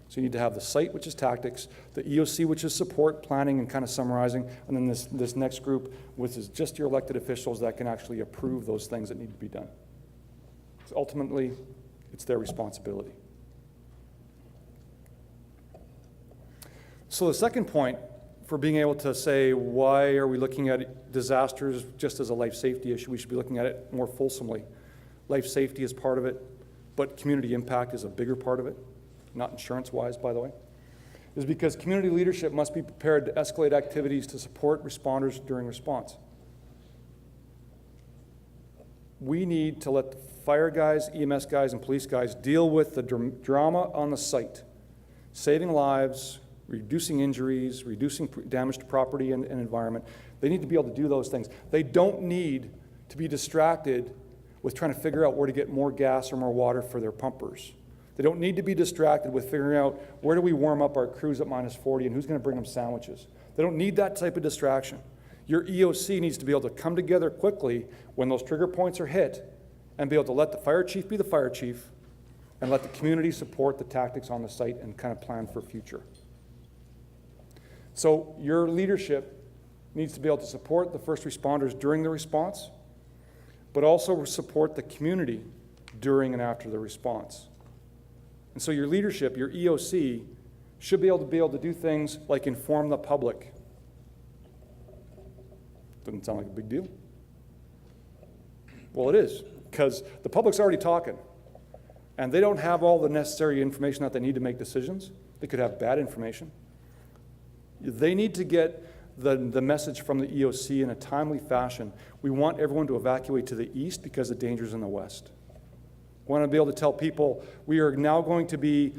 So you need to have the site, which is tactics, the EOC, which is support, planning, and kind of summarizing, and then this next group, which is just your elected officials that can actually approve those things that need to be done. So ultimately, it's their responsibility. So the second point for being able to say, why are we looking at disasters just as a life safety issue? We should be looking at it more fulsomely. Life safety is part of it, but community impact is a bigger part of it, not insurance-wise, by the way, is because community leadership must be prepared to escalate activities to support responders during response. We need to let the fire guys, EMS guys, and police guys deal with the drama on the site, saving lives, reducing injuries, reducing damage to property and environment. They need to be able to do those things. They don't need to be distracted with trying to figure out where to get more gas or more water for their pumpers. They don't need to be distracted with figuring out where do we warm up our crews at -40 and who's going to bring them sandwiches. They don't need that type of distraction. Your EOC needs to be able to come together quickly when those trigger points are hit and be able to let the fire chief be the fire chief and let the community support the tactics on the site and kind of plan for future. So your leadership needs to be able to support the first responders during the response, but also support the community during and after the response. And so your leadership, your EOC, should be able to do things like inform the public. Doesn't sound like a big deal. Well, it is, because the public's already talking, and they don't have all the necessary information that they need to make decisions. They could have bad information. They need to get the message from the EOC in a timely fashion. We want everyone to evacuate to the east because the danger's in the west. We want to be able to tell people we are now going to be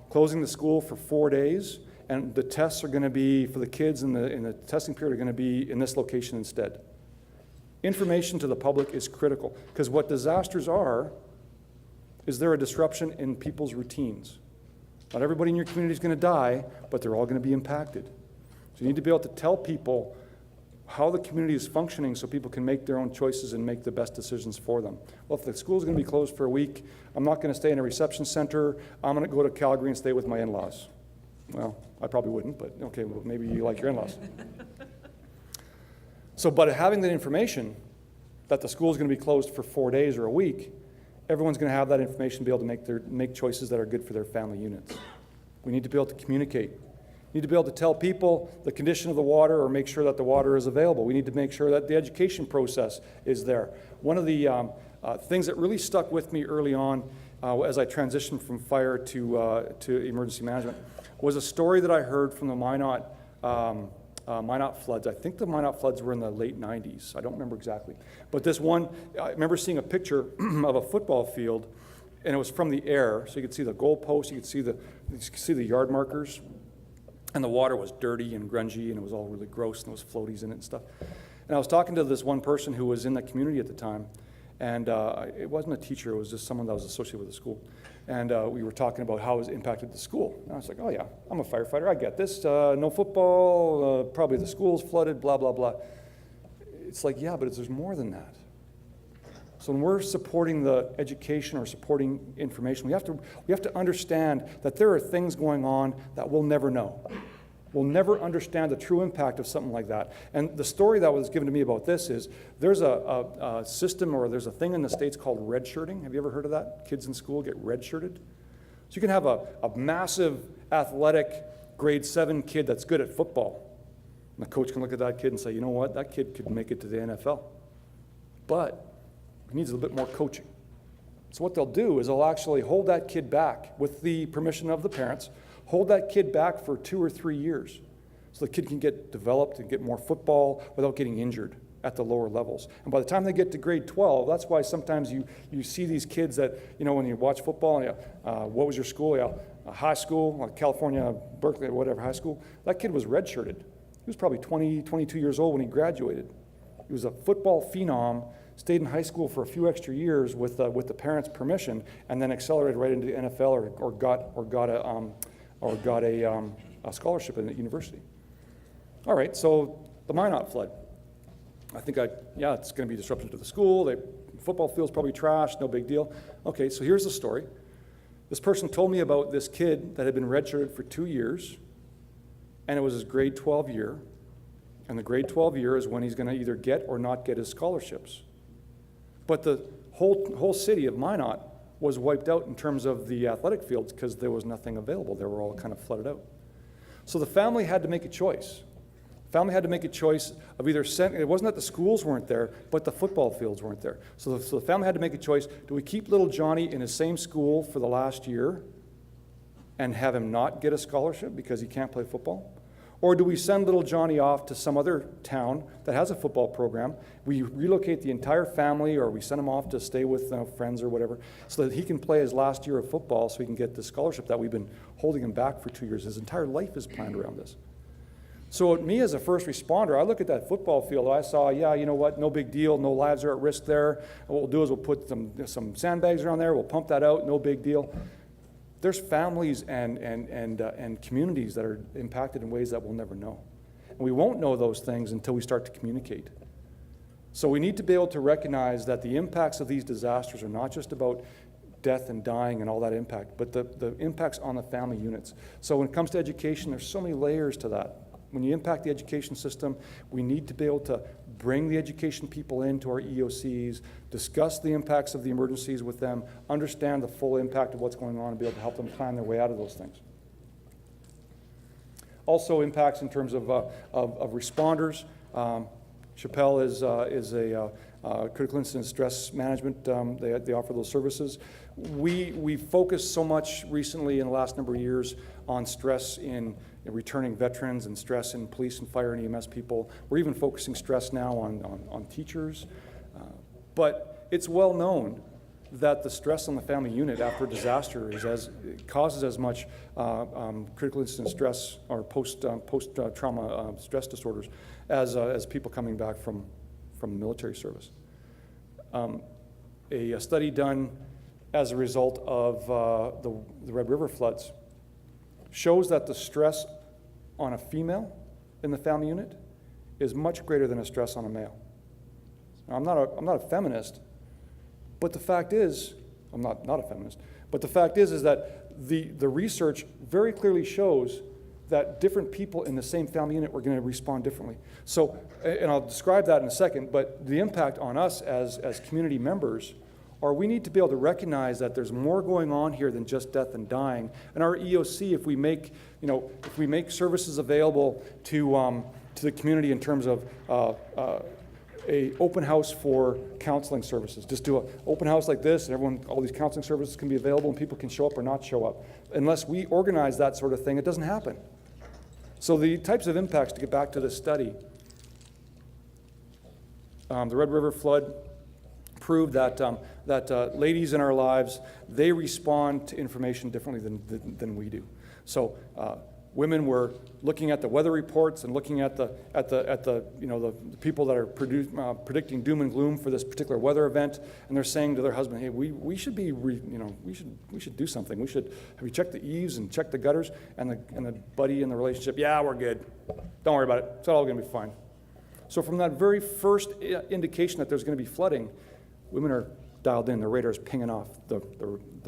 closing the school for 4 days, and the tests are going to be, for the kids in the testing period, are going to be in this location instead. Information to the public is critical, because what disasters are is they're a disruption in people's routines. Not everybody in your community is going to die, but they're all going to be impacted. So you need to be able to tell people how the community is functioning so people can make their own choices and make the best decisions for them. Well, if the school is going to be closed for a week, I'm not going to stay in a reception center. I'm going to go to Calgary and stay with my in-laws. Well, I probably wouldn't, but okay, well, maybe you like your in-laws. So, but having that information that the school is going to be closed for 4 days or a week, everyone's going to have that information to be able to make choices that are good for their family units. We need to be able to communicate. We need to be able to tell people the condition of the water or make sure that the water is available. We need to make sure that the education process is there. One of the things that really stuck with me early on as I transitioned from fire to emergency management was a story that I heard from the Minot floods. I think the Minot floods were in the late 90s. I don't remember exactly. But this one, I remember seeing a picture of a football field, and it was from the air. So you could see the goalposts, you could see the yard markers, and the water was dirty and grungy, and it was all really gross, and there was floaties in it and stuff. And I was talking to this one person who was in that community at the time, and it wasn't a teacher, it was just someone that was associated with the school. And we were talking about how it impacted the school. And I was like, oh yeah, I'm a firefighter, I get this. No football, probably the school's flooded, blah, blah, blah. It's like, yeah, but there's more than that. So when we're supporting the education or supporting information, we have to understand that there are things going on that we'll never know. We'll never understand the true impact of something like that. And the story that was given to me about this is there's a system, or there's a thing in the States called redshirting. Have you ever heard of that? Kids in school get redshirted. So you can have a massive athletic grade 7 kid that's good at football. And the coach can look at that kid and say, you know what, that kid could make it to the NFL. But he needs a little bit more coaching. So what they'll do is they'll actually hold that kid back with the permission of the parents, hold that kid back for 2 or 3 years so the kid can get developed and get more football without getting injured at the lower levels. And by the time they get to grade 12, that's why sometimes you see these kids that, you know, when you watch football, and what was your school? Yeah, high school, like California, Berkeley, whatever, high school. That kid was redshirted. He was probably 20, 22 years old when he graduated. He was a football phenom, stayed in high school for a few extra years with the parents' permission, and then accelerated right into the NFL or got a scholarship in the university. All right, so the Minot flood. I think it's going to be disruption to the school. The football field's probably trashed, no big deal. Okay, so here's the story. This person told me about this kid that had been redshirted for 2 years, and it was his grade 12 year. And the grade 12 year is when he's going to either get or not get his scholarships. But the whole city of Minot was wiped out in terms of the athletic fields because there was nothing available. They were all kind of flooded out. So the family had to make a choice. The family had to make a choice of either sending, it wasn't that the schools weren't there, but the football fields weren't there. So the family had to make a choice. Do we keep little Johnny in his same school for the last year and have him not get a scholarship because he can't play football? Or do we send little Johnny off to some other town that has a football program? We relocate the entire family, or we send him off to stay with friends or whatever, so that he can play his last year of football so he can get the scholarship that we've been holding him back for 2 years. His entire life is planned around this. So me as a first responder, I look at that football field, I saw, yeah, you know what, no big deal, no lives are at risk there. And what we'll do is we'll put some sandbags around there, we'll pump that out, no big deal. There's families and communities that are impacted in ways that we'll never know. And we won't know those things until we start to communicate. So we need to be able to recognize that the impacts of these disasters are not just about death and dying and all that impact, but the impacts on the family units. So when it comes to education, there's so many layers to that. When you impact the education system, we need to be able to bring the education people into our EOCs, discuss the impacts of the emergencies with them, understand the full impact of what's going on, and be able to help them plan their way out of those things. Also impacts in terms of responders. Chappelle is a critical incident stress management. They offer those services. We focused so much recently in the last number of years on stress in returning veterans and stress in police and fire and EMS people. We're even focusing stress now on teachers. But it's well known that the stress on the family unit after a disaster causes as much critical incident stress or post-trauma stress disorders as people coming back from military service. A study done as a result of the Red River floods shows that the stress on a female in the family unit is much greater than a stress on a male. Now, I'm not a feminist, but the fact is, I'm not a feminist, but the fact is that the research very clearly shows that different people in the same family unit were going to respond differently. So, and I'll describe that in a second, but the impact on us as community members are we need to be able to recognize that there's more going on here than just death and dying. And our EOC, if we make services available to the community in terms of a open house for counseling services. Just do an open house like this, and all these counseling services can be available, and people can show up or not show up. Unless we organize that sort of thing, it doesn't happen. So the types of impacts, to get back to this study, the Red River flood proved that ladies in our lives, they respond to information differently than we do. So women were looking at the weather reports and looking at the people that are predicting doom and gloom for this particular weather event, and they're saying to their husband, "Hey, we should be we should do something. Have you checked the eaves and checked the gutters?" And the buddy in the relationship, "Yeah, we're good. Don't worry about it. It's all going to be fine." So from that very first indication that there's going to be flooding, women are dialed in. Their radar's pinging off the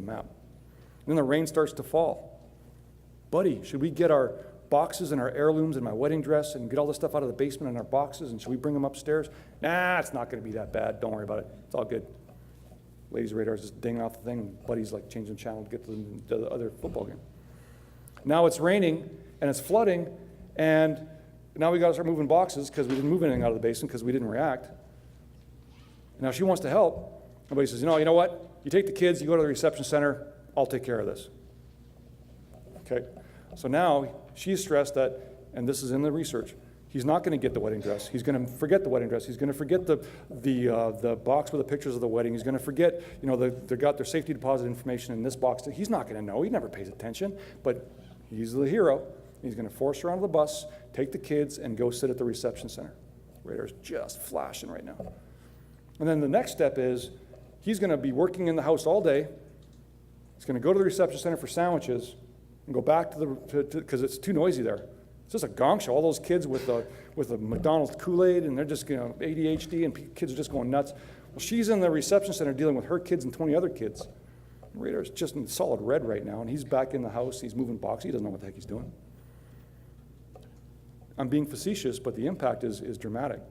map. And then the rain starts to fall. "Buddy, should we get our boxes and our heirlooms and my wedding dress and get all this stuff out of the basement in our boxes, and should we bring them upstairs?" "Nah, it's not going to be that bad. Don't worry about it. It's all good." Lady's radar's just dinging off the thing, and Buddy's like changing the channel to get to the other football game. Now it's raining and it's flooding, and now we got to start moving boxes because we didn't move anything out of the basement because we didn't react. Now she wants to help. Everybody says, you know what? You take the kids, you go to the reception center, I'll take care of this. Okay? So now she's stressed that, and this is in the research, he's not going to get the wedding dress. He's going to forget the wedding dress. He's going to forget the box with the pictures of the wedding. He's going to forget, they got their safety deposit information in this box. He's not going to know. He never pays attention. But he's the hero. He's going to force her onto the bus, take the kids, and go sit at the reception center. Radar's just flashing right now. And then the next step is he's going to be working in the house all day. He's going to go to the reception center for sandwiches and go back because it's too noisy there. It's just a gong show. All those kids with the McDonald's Kool-Aid, and they're just ADHD, and kids are just going nuts. Well, she's in the reception center dealing with her kids and 20 other kids. Radar's just in solid red right now, and he's back in the house. He's moving boxes. He doesn't know what the heck he's doing. I'm being facetious, but the impact is dramatic.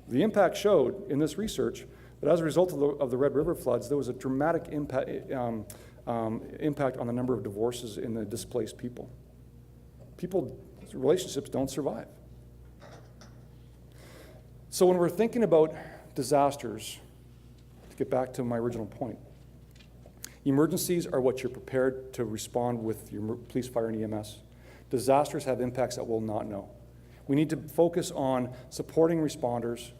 The impact showed in this research that as a result of the Red River floods, there was a dramatic impact on the number of divorces in the displaced people. Relationships don't survive. So when we're thinking about disasters, to get back to my original point, emergencies are what you're prepared to respond with your police, fire, and EMS. Disasters have impacts that we'll not know. We need to focus on supporting responders,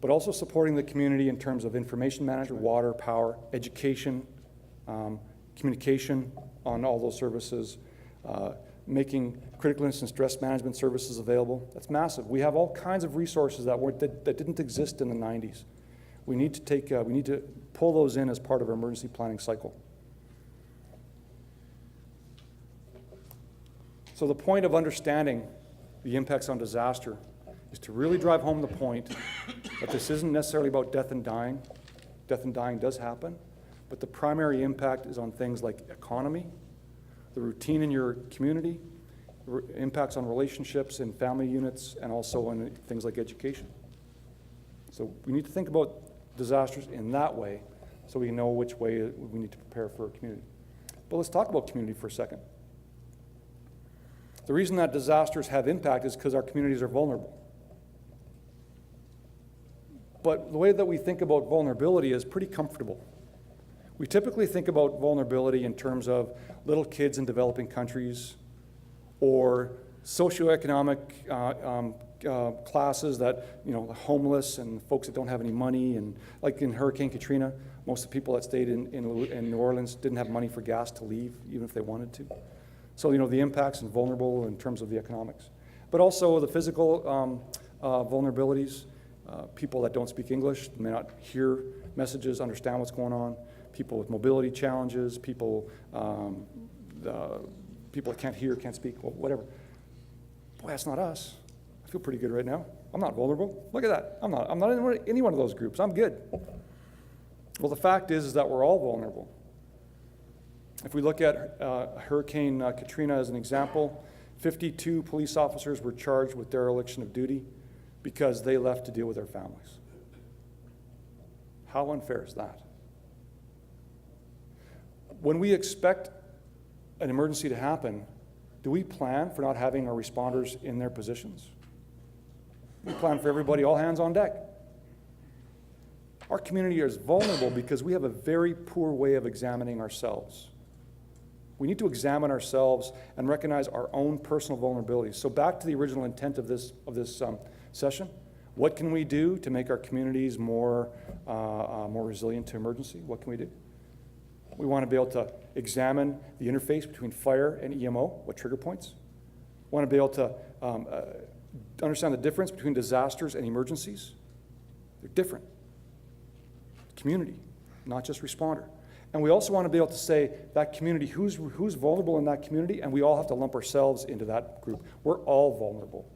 but also supporting the community in terms of information management, water, power, education, communication on all those services, making critical incident stress management services available. That's massive. We have all kinds of resources that didn't exist in the 90s. We need to pull those in as part of our emergency planning cycle. So the point of understanding the impacts on disaster is to really drive home the point that this isn't necessarily about death and dying. Death and dying does happen, but the primary impact is on things like economy, the routine in your community, impacts on relationships in family units, and also in things like education. So we need to think about disasters in that way so we know which way we need to prepare for a community. But let's talk about community for a second. The reason that disasters have impact is because our communities are vulnerable. But the way that we think about vulnerability is pretty comfortable. We typically think about vulnerability in terms of little kids in developing countries or socioeconomic classes that, you know, the homeless and folks that don't have any money. And like in Hurricane Katrina, most of the people that stayed in New Orleans didn't have money for gas to leave, even if they wanted to. So, you know, the impacts and vulnerable in terms of the economics. But also the physical vulnerabilities, people that don't speak English may not hear messages, understand what's going on, people with mobility challenges, people that can't hear, can't speak, whatever. Boy, that's not us. I feel pretty good right now. I'm not vulnerable. Look at that. I'm not in any one of those groups. I'm good. Well, the fact is that we're all vulnerable. If we look at Hurricane Katrina as an example, 52 police officers were charged with dereliction of duty because they left to deal with their families. How unfair is that? When we expect an emergency to happen, do we plan for not having our responders in their positions? We plan for everybody, all hands on deck. Our community is vulnerable because we have a very poor way of examining ourselves. We need to examine ourselves and recognize our own personal vulnerabilities. So back to the original intent of this session, what can we do to make our communities more resilient to emergency? What can we do? We want to be able to examine the interface between fire and EMO, what trigger points. We want to be able to understand the difference between disasters and emergencies. They're different. Community, not just responder. And we also want to be able to say that community, who's vulnerable in that community, and we all have to lump ourselves into that group. We're all vulnerable.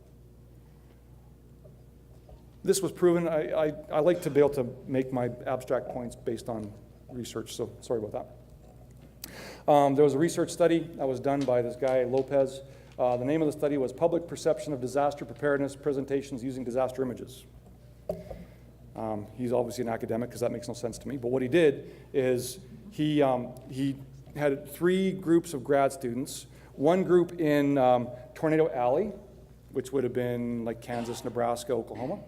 This was proven. I like to be able to make my abstract points based on research, so sorry about that. There was a research study that was done by this guy, Lopez. The name of the study was Public Perception of Disaster Preparedness Presentations Using Disaster Images. He's obviously an academic because that makes no sense to me, but what he did is he had 3 groups of grad students, one group in Tornado Alley, which would have been like Kansas, Nebraska, Oklahoma,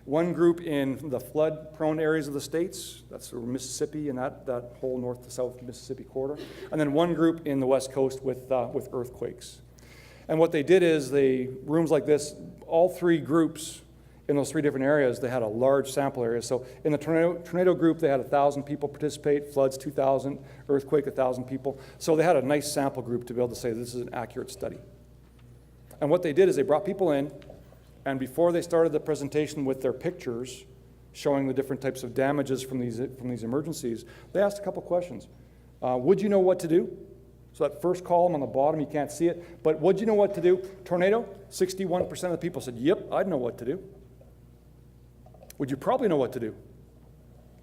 one group in the flood-prone areas of the states, that's Mississippi and that whole north to south Mississippi corridor, and then one group in the West Coast with earthquakes. And what they did is rooms like this, all 3 groups in those 3 different areas, they had a large sample area. So in the tornado group, they had 1,000 people participate, floods 2,000, earthquake 1,000 people. So they had a nice sample group to be able to say this is an accurate study. And what they did is they brought people in, and before they started the presentation with their pictures showing the different types of damages from these emergencies, they asked a couple questions. Would you know what to do? So that first column on the bottom, you can't see it, but would you know what to do? Tornado, 61% of the people said, yep, I'd know what to do. Would you probably know what to do?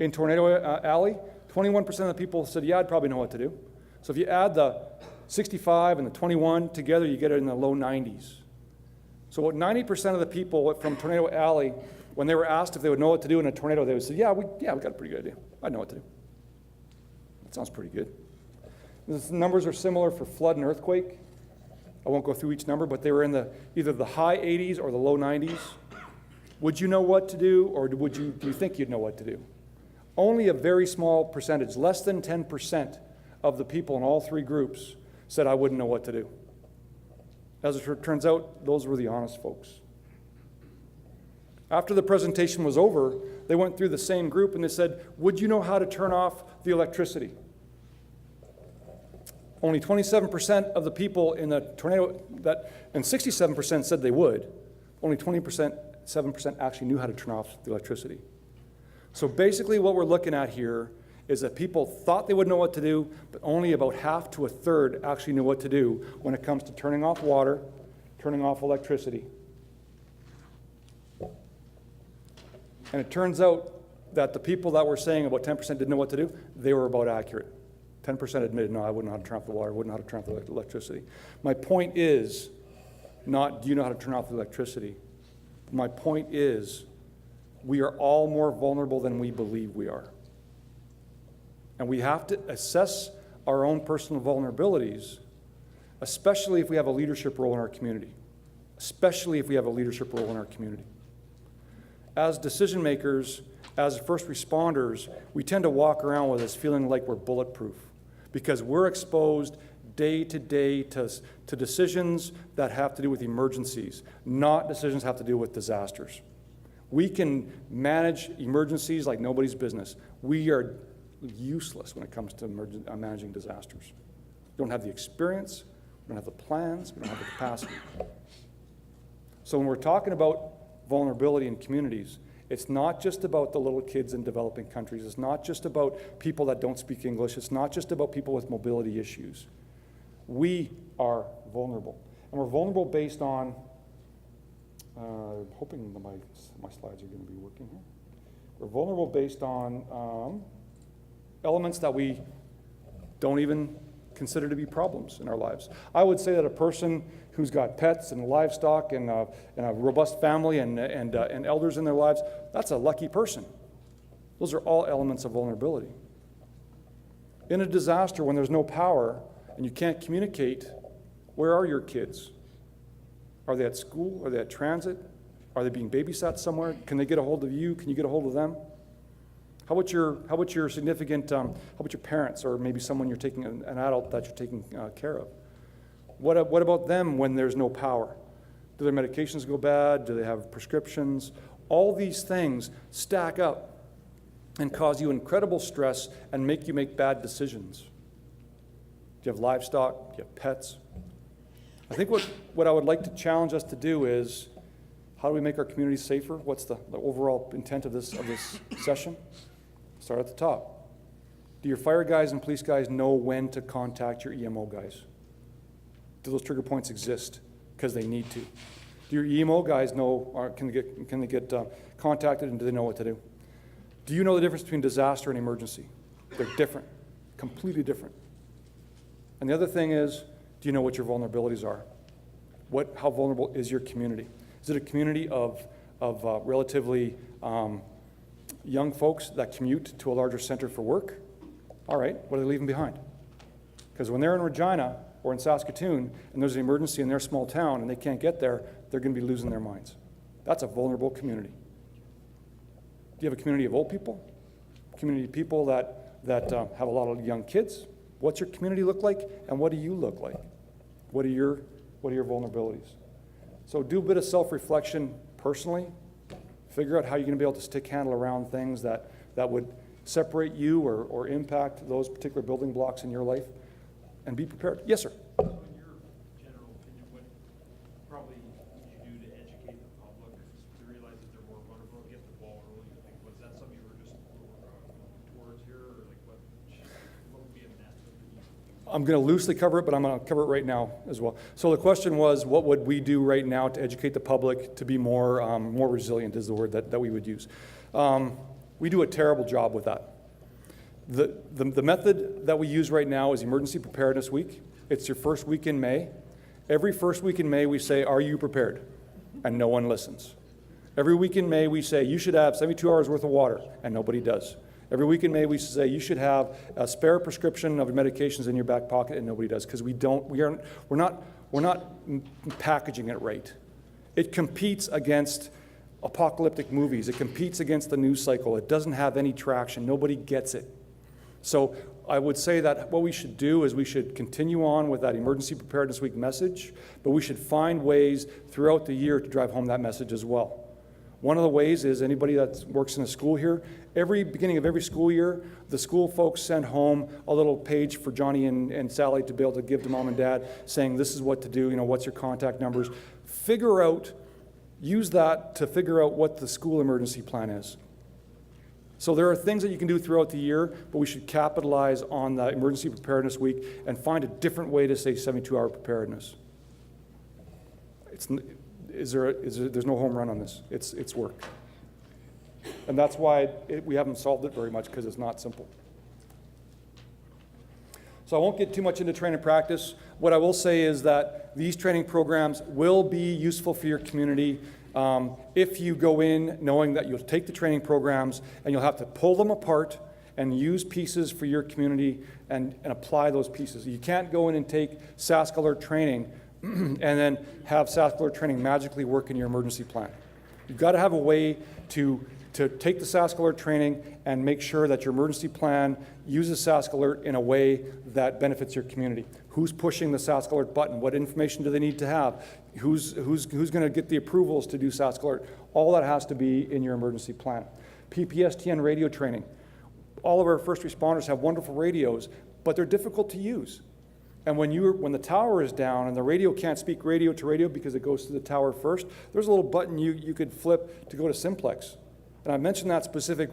In Tornado Alley, 21% of the people said, yeah, I'd probably know what to do. So if you add the 65 and the 21 together, you get it in the low 90s. So about 90% of the people from Tornado Alley, when they were asked if they would know what to do in a tornado, they would say, yeah, we got a pretty good idea. I'd know what to do. That sounds pretty good. The numbers are similar for flood and earthquake. I won't go through each number, but they were in either the high 80s or the low 90s. Would you know what to do, or do you think you'd know what to do? Only a very small percentage, less than 10% of the people in all 3 groups said I wouldn't know what to do. As it turns out, those were the honest folks. After the presentation was over, they went through the same group and they said, would you know how to turn off the electricity? Only 27% of the people in the tornado, and 67% said they would. Only 7% actually knew how to turn off the electricity. So basically what we're looking at here is that people thought they would know what to do, but only about half to a third actually knew what to do when it comes to turning off water, turning off electricity. And it turns out that the people that were saying about 10% didn't know what to do, they were about accurate. 10% admitted, no, I wouldn't know how to turn off the water, wouldn't know how to turn off the electricity. My point is not do you know how to turn off the electricity. My point is, we are all more vulnerable than we believe we are. And we have to assess our own personal vulnerabilities, especially if we have a leadership role in our community. Especially if we have a leadership role in our community. As decision makers, as first responders, we tend to walk around with this feeling like we're bulletproof because we're exposed day to day to decisions that have to do with emergencies, not decisions that have to do with disasters. We can manage emergencies like nobody's business. We are useless when it comes to managing disasters. We don't have the experience, we don't have the plans, we don't have the capacity. So when we're talking about vulnerability in communities, it's not just about the little kids in developing countries. It's not just about people that don't speak English. It's not just about people with mobility issues. We are vulnerable. And we're vulnerable based on, I'm hoping that my slides are going to be working here. We're vulnerable based on elements that we don't even consider to be problems in our lives. I would say that a person who's got pets and livestock and a robust family and elders in their lives, that's a lucky person. Those are all elements of vulnerability. In a disaster, when there's no power and you can't communicate, where are your kids? Are they at school? Are they at transit? Are they being babysat somewhere? Can they get a hold of you? Can you get a hold of them? How about your significant, how about your parents or maybe someone you're taking, an adult that you're taking care of? What about them when there's no power? Do their medications go bad? Do they have prescriptions? All these things stack up and cause you incredible stress and make you make bad decisions. Do you have livestock? Do you have pets? I think what I would like to challenge us to do is, how do we make our communities safer? What's the overall intent of this session? Start at the top. Do your fire guys and police guys know when to contact your EMO guys? Do those trigger points exist? Because they need to. Do your EMO guys know, or can they get contacted, and do they know what to do? Do you know the difference between disaster and emergency? They're different, completely different. And the other thing is, do you know what your vulnerabilities are? How vulnerable is your community? Is it a community of relatively young folks that commute to a larger center for work? All right, what are they leaving behind? Because when they're in Regina or in Saskatoon and there's an emergency in their small town and they can't get there, they're going to be losing their minds. That's a vulnerable community. Do you have a community of old people? Community of people that have a lot of young kids? What's your community look like, and what do you look like? What are your vulnerabilities? So do a bit of self-reflection personally. Figure out how you're going to be able to stick handle around things that would separate you or impact those particular building blocks in your life, and be prepared. Yes, sir.
So in your general opinion, what probably would you do to educate the public to realize that they're more vulnerable, get the ball rolling? Like, was that something you were just towards here, or like what would be a next?
I'm going to loosely cover it, but I'm going to cover it right now as well. So the question was, what would we do right now to educate the public to be more resilient is the word that we would use. We do a terrible job with that. The method that we use right now is Emergency Preparedness Week. It's your first week in May. Every first week in May we say, are you prepared? And no one listens. Every week in May we say, you should have 72 hours worth of water, and nobody does. Every week in May we say, you should have a spare prescription of medications in your back pocket, and nobody does, because we're not packaging it right. It competes against apocalyptic movies. It competes against the news cycle. It doesn't have any traction. Nobody gets it. So I would say that what we should do is we should continue on with that Emergency Preparedness Week message, but we should find ways throughout the year to drive home that message as well. One of the ways is anybody that works in a school here, every beginning of every school year, the school folks send home a little page for Johnny and Sally to be able to give to mom and dad saying this is what to do, what's your contact numbers. Use that to figure out what the school emergency plan is. So there are things that you can do throughout the year, but we should capitalize on the Emergency Preparedness Week and find a different way to say 72-hour preparedness. There's no home run on this. It's work. And that's why we haven't solved it very much, because it's not simple. So I won't get too much into training practice. What I will say is that these training programs will be useful for your community if you go in knowing that you'll take the training programs and you'll have to pull them apart and use pieces for your community and apply those pieces. You can't go in and take Sask Alert training and then have Sask Alert training magically work in your emergency plan. You've got to have a way to take the Sask Alert training and make sure that your emergency plan uses Sask Alert in a way that benefits your community. Who's pushing the Sask Alert button? What information do they need to have? Who's going to get the approvals to do Sask Alert? All that has to be in your emergency plan. PPSTN radio training. All of our first responders have wonderful radios, but they're difficult to use. And when the tower is down and the radio can't speak radio to radio because it goes to the tower first, there's a little button you could flip to go to simplex. And I mentioned that specific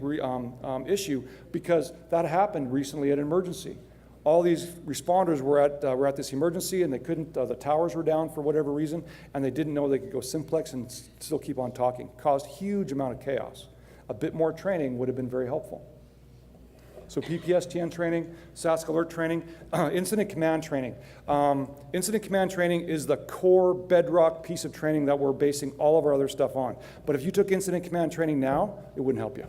issue because that happened recently at an emergency. All these responders were at this emergency and they couldn't, the towers were down for whatever reason, and they didn't know they could go simplex and still keep on talking. Caused huge amount of chaos. A bit more training would have been very helpful. So PPSTN training, Sask Alert training, incident command training. Incident command training is the core bedrock piece of training that we're basing all of our other stuff on. But if you took incident command training now, it wouldn't help you.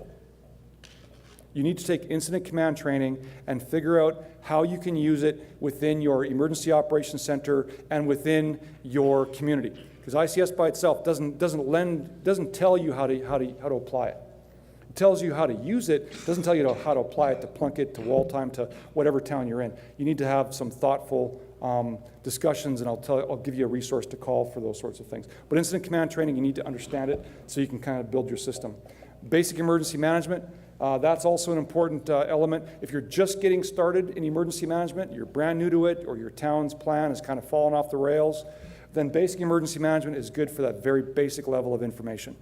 You need to take incident command training and figure out how you can use it within your emergency operations center and within your community. Because ICS by itself doesn't tell you how to apply it. It tells you how to use it, doesn't tell you how to apply it to Plunkett, to Waltime, to whatever town you're in. You need to have some thoughtful discussions, and I'll give you a resource to call for those sorts of things. But incident command training, you need to understand it so you can kind of build your system. Basic emergency management, that's also an important element. If you're just getting started in emergency management, you're brand new to it, or your town's plan has kind of fallen off the rails, then basic emergency management is good for that very basic level of information.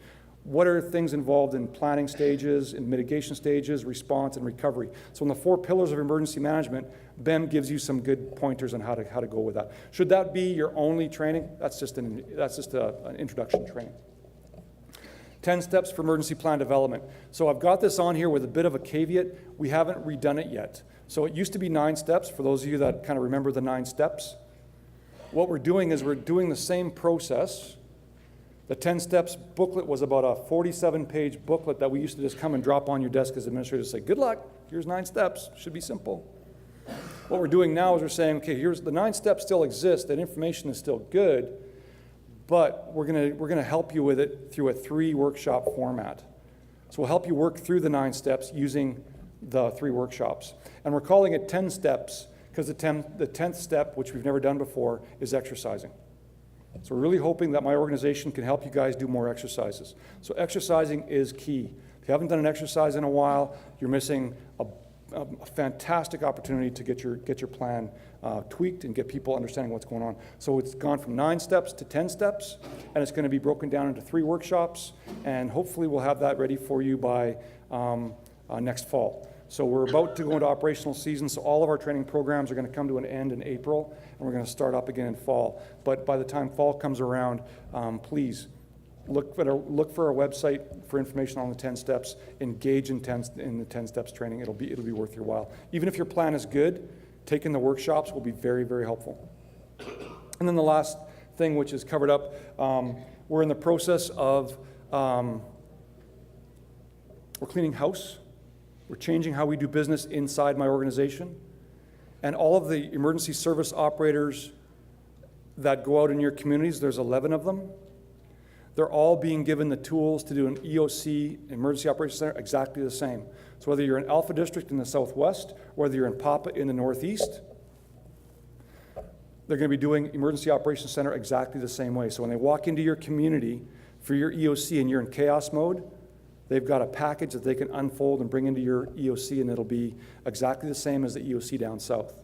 What are things involved in planning stages, in mitigation stages, response, and recovery? So in the 4 pillars of emergency management, Ben gives you some good pointers on how to go with that. Should that be your only training? That's just an introduction training. 10 steps for emergency plan development. So I've got this on here with a bit of a caveat. We haven't redone it yet. So it used to be 9 steps, for those of you that kind of remember the 9 steps. What we're doing is we're doing the same process. The 10 steps booklet was about a 47-page booklet that we used to just come and drop on your desk as administrators and say, good luck, here's 9 steps, should be simple. What we're doing now is we're saying, okay, here's the 9 steps still exist, that information is still good, but we're gonna help you with it through a 3-workshop format. So we'll help you work through the 9 steps using the 3 workshops. And we're calling it 10 steps because the 10th step, which we've never done before, is exercising. So we're really hoping that my organization can help you guys do more exercises. So exercising is key. If you haven't done an exercise in a while, you're missing a fantastic opportunity to get your plan tweaked and get people understanding what's going on. So it's gone from 9 steps to 10 steps, and it's going to be broken down into 3 workshops, and hopefully we'll have that ready for you by next fall. So we're about to go into operational season, so all of our training programs are going to come to an end in April, and we're going to start up again in fall. But by the time fall comes around, please look for our website for information on the 10 steps. Engage in the 10 steps training. It'll be worth your while. Even if your plan is good, taking the workshops will be very, very helpful. And then the last thing, which is covered up, we're in the process of we're cleaning house. We're changing how we do business inside my organization. And all of the emergency service operators that go out in your communities, there's 11 of them. They're all being given the tools to do an EOC, Emergency Operations Center, exactly the same. So whether you're in Alpha District in the Southwest, whether you're in Papa in the Northeast, they're going to be doing Emergency Operations Center exactly the same way. So when they walk into your community for your EOC and you're in chaos mode, they've got a package that they can unfold and bring into your EOC, and it'll be exactly the same as the EOC down south.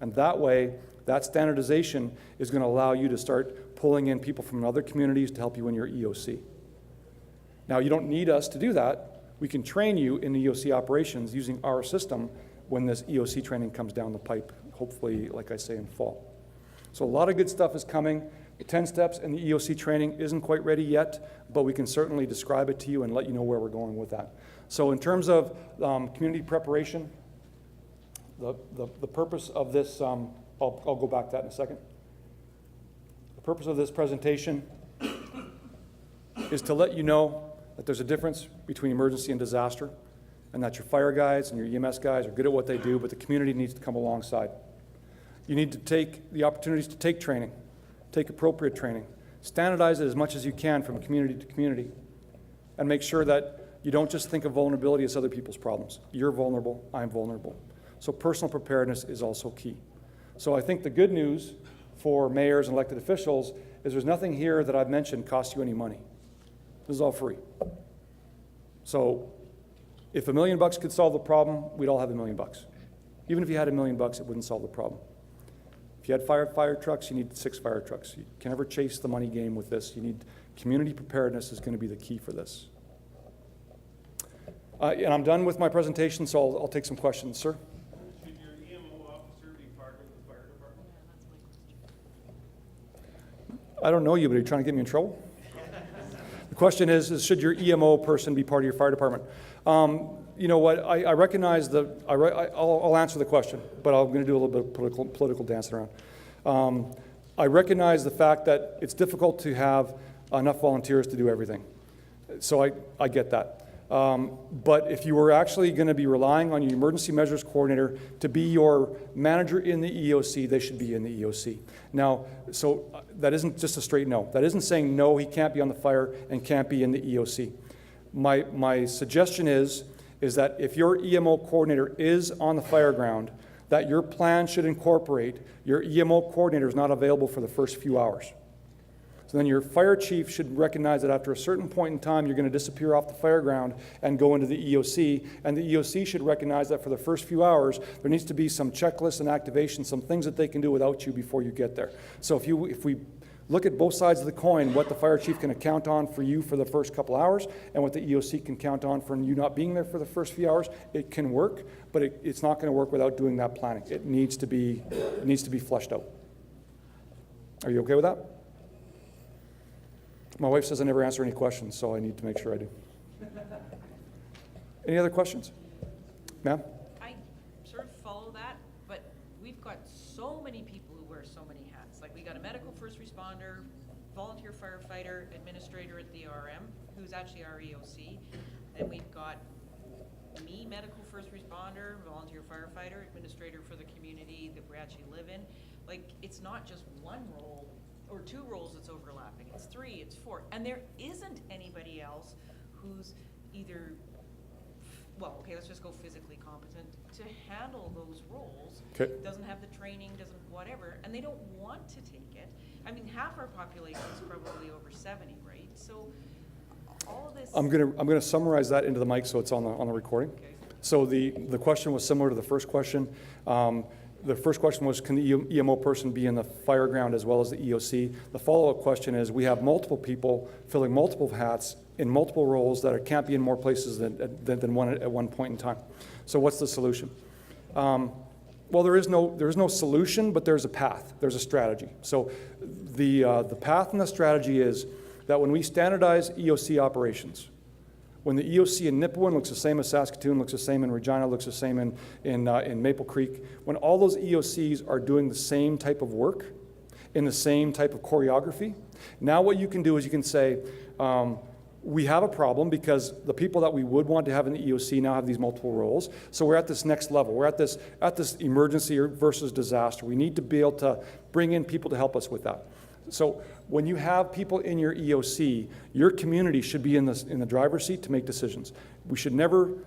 And that way, that standardization is going to allow you to start pulling in people from other communities to help you in your EOC. Now, you don't need us to do that. We can train you in the EOC operations using our system when this EOC training comes down the pipe, hopefully, like I say, in fall. So a lot of good stuff is coming. The 10 steps and the EOC training isn't quite ready yet, but we can certainly describe it to you and let you know where we're going with that. So in terms of community preparation, The purpose of this, I'll go back to that in a second. The purpose of this presentation is to let you know that there's a difference between emergency and disaster, and that your fire guys and your EMS guys are good at what they do, but the community needs to come alongside. You need to take the opportunities to take training, take appropriate training, standardize it as much as you can from community to community, and make sure that you don't just think of vulnerability as other people's problems. You're vulnerable, I'm vulnerable. So personal preparedness is also key. So I think the good news for mayors and elected officials is there's nothing here that I've mentioned costs you any money. This is all free. So if $1 million could solve the problem, we'd all have $1 million. Even if you had $1 million, it wouldn't solve the problem. If you had fire trucks, you need 6 fire trucks. You can never chase the money game with this. You need community preparedness is going to be the key for this. And I'm done with my presentation, so I'll take some questions, sir.
Should your EMO officer be part of the fire department?
I don't know you, but are you trying to get me in trouble? The question is should your EMO person be part of your fire department? You know what, I recognize I'll answer the question, but I'm going to do a little bit of political dancing around. I recognize the fact that it's difficult to have enough volunteers to do everything. So I get that. But if you were actually going to be relying on your emergency measures coordinator to be your manager in the EOC, they should be in the EOC. Now, so that isn't just a straight no. That isn't saying no, he can't be on the fire and can't be in the EOC. My suggestion is that if your EMO coordinator is on the fire ground, that your plan should incorporate your EMO coordinator is not available for the first few hours. So then your fire chief should recognize that after a certain point in time, you're going to disappear off the fire ground and go into the EOC, and the EOC should recognize that for the first few hours, there needs to be some checklists and activation, some things that they can do without you before you get there. So if we look at both sides of the coin, what the fire chief can count on for you for the first couple hours and what the EOC can count on for you not being there for the first few hours, it can work, but it's not going to work without doing that planning. It needs to be fleshed out. Are you okay with that? My wife says I never answer any questions, so I need to make sure I do. Any other questions? Ma'am?
I sort of follow that, but we've got so many people who wear so many hats. Like we got a medical first responder, volunteer firefighter, administrator at the RM, who's actually our EOC. Then we've got me, medical first responder, volunteer firefighter, administrator for the community that we actually live in. Like it's not just one role or 2 roles that's overlapping. It's 3, it's 4. And there isn't anybody else who's either, well, okay, let's just go physically competent to handle those roles.
Okay.
Doesn't have the training, doesn't whatever, and they don't want to take it. I mean, half our population is probably over 70, right? So all of this.
I'm gonna summarize that into the mic so it's on the recording.
Okay.
So the question was similar to the first question. The first question was, can the EMO person be in the fire ground as well as the EOC? The follow-up question is, we have multiple people filling multiple hats in multiple roles that can't be in more places than one at one point in time. So what's the solution? Well, there is no solution, but there's a path. There's a strategy. So the path and the strategy is that when we standardize EOC operations, when the EOC in Nipawin looks the same as Saskatoon, looks the same in Regina, looks the same in Maple Creek, when all those EOCs are doing the same type of work, in the same type of choreography, now what you can do is you can say, we have a problem because the people that we would want to have in the EOC now have these multiple roles. So we're at this next level. We're at this emergency versus disaster. We need to be able to bring in people to help us with that. So when you have people in your EOC, your community should be in the driver's seat to make decisions. We should never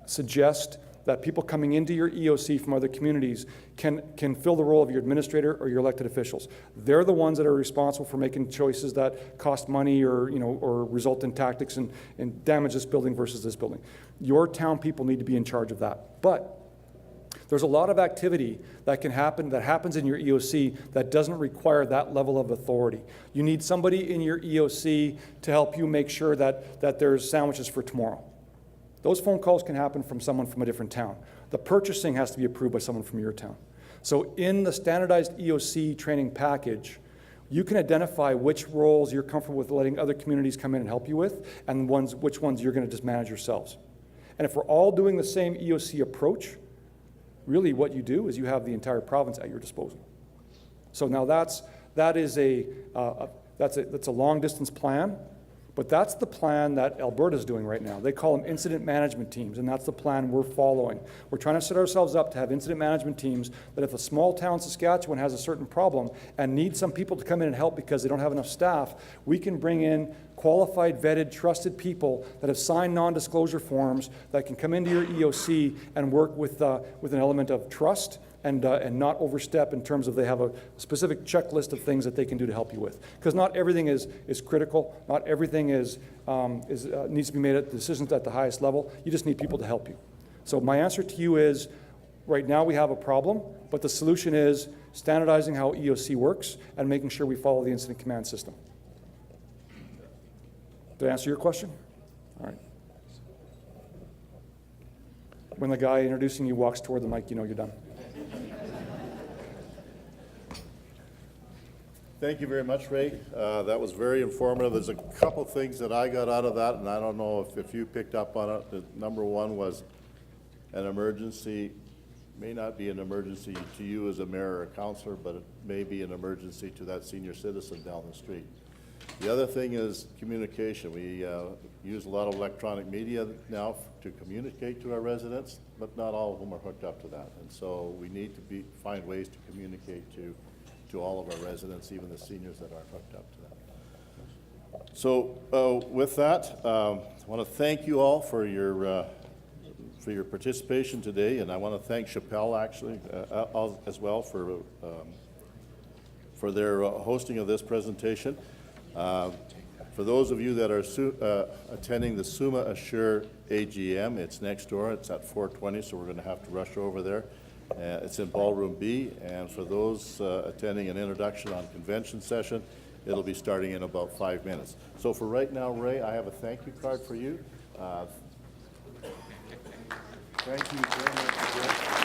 suggest that people coming into your EOC from other communities can fill the role of your administrator or your elected officials. They're the ones that are responsible for making choices that cost money or result in tactics and damage this building versus this building. Your town people need to be in charge of that. But there's a lot of activity that happens in your EOC that doesn't require that level of authority. You need somebody in your EOC to help you make sure that there's sandwiches for tomorrow. Those phone calls can happen from someone from a different town. The purchasing has to be approved by someone from your town. So in the standardized EOC training package, you can identify which roles you're comfortable with letting other communities come in and help you with, and which ones you're going to just manage yourselves. And if we're all doing the same EOC approach, really what you do is you have the entire province at your disposal. So now that's a long distance plan, but that's the plan that Alberta's doing right now. They call them incident management teams, and that's the plan we're following. We're trying to set ourselves up to have incident management teams that if a small town Saskatchewan has a certain problem and needs some people to come in and help because they don't have enough staff, we can bring in qualified, vetted, trusted people that have signed non-disclosure forms that can come into your EOC and work with an element of trust and not overstep in terms of they have a specific checklist of things that they can do to help you with. Because not everything is critical, not everything needs to be made at decisions at the highest level. You just need people to help you. So my answer to you is, right now we have a problem, but the solution is standardizing how EOC works and making sure we follow the incident command system. Did I answer your question? All right. When the guy introducing you walks toward the mic, you know you're done.
Thank you very much, Ray. That was very informative. There's a couple things that I got out of that, and I don't know if you picked up on it. The number one was an emergency may not be an emergency to you as a mayor or a councillor, but it may be an emergency to that senior citizen down the street. The other thing is communication. We use a lot of electronic media now to communicate to our residents, but not all of them are hooked up to that. And so we need to find ways to communicate to all of our residents, even the seniors that aren't hooked up to that. So with that, I want to thank you all for your participation today, and I want to thank Chappelle actually as well for their hosting of this presentation. For those of you that are attending the SUMA Assure AGM, it's next door. It's at 4:20, so we're going to have to rush over there. It's in Ballroom B, and for those attending an introduction on convention session, it'll be starting in about 5 minutes. So for right now, Ray, I have a thank you card for you. Thank you very much.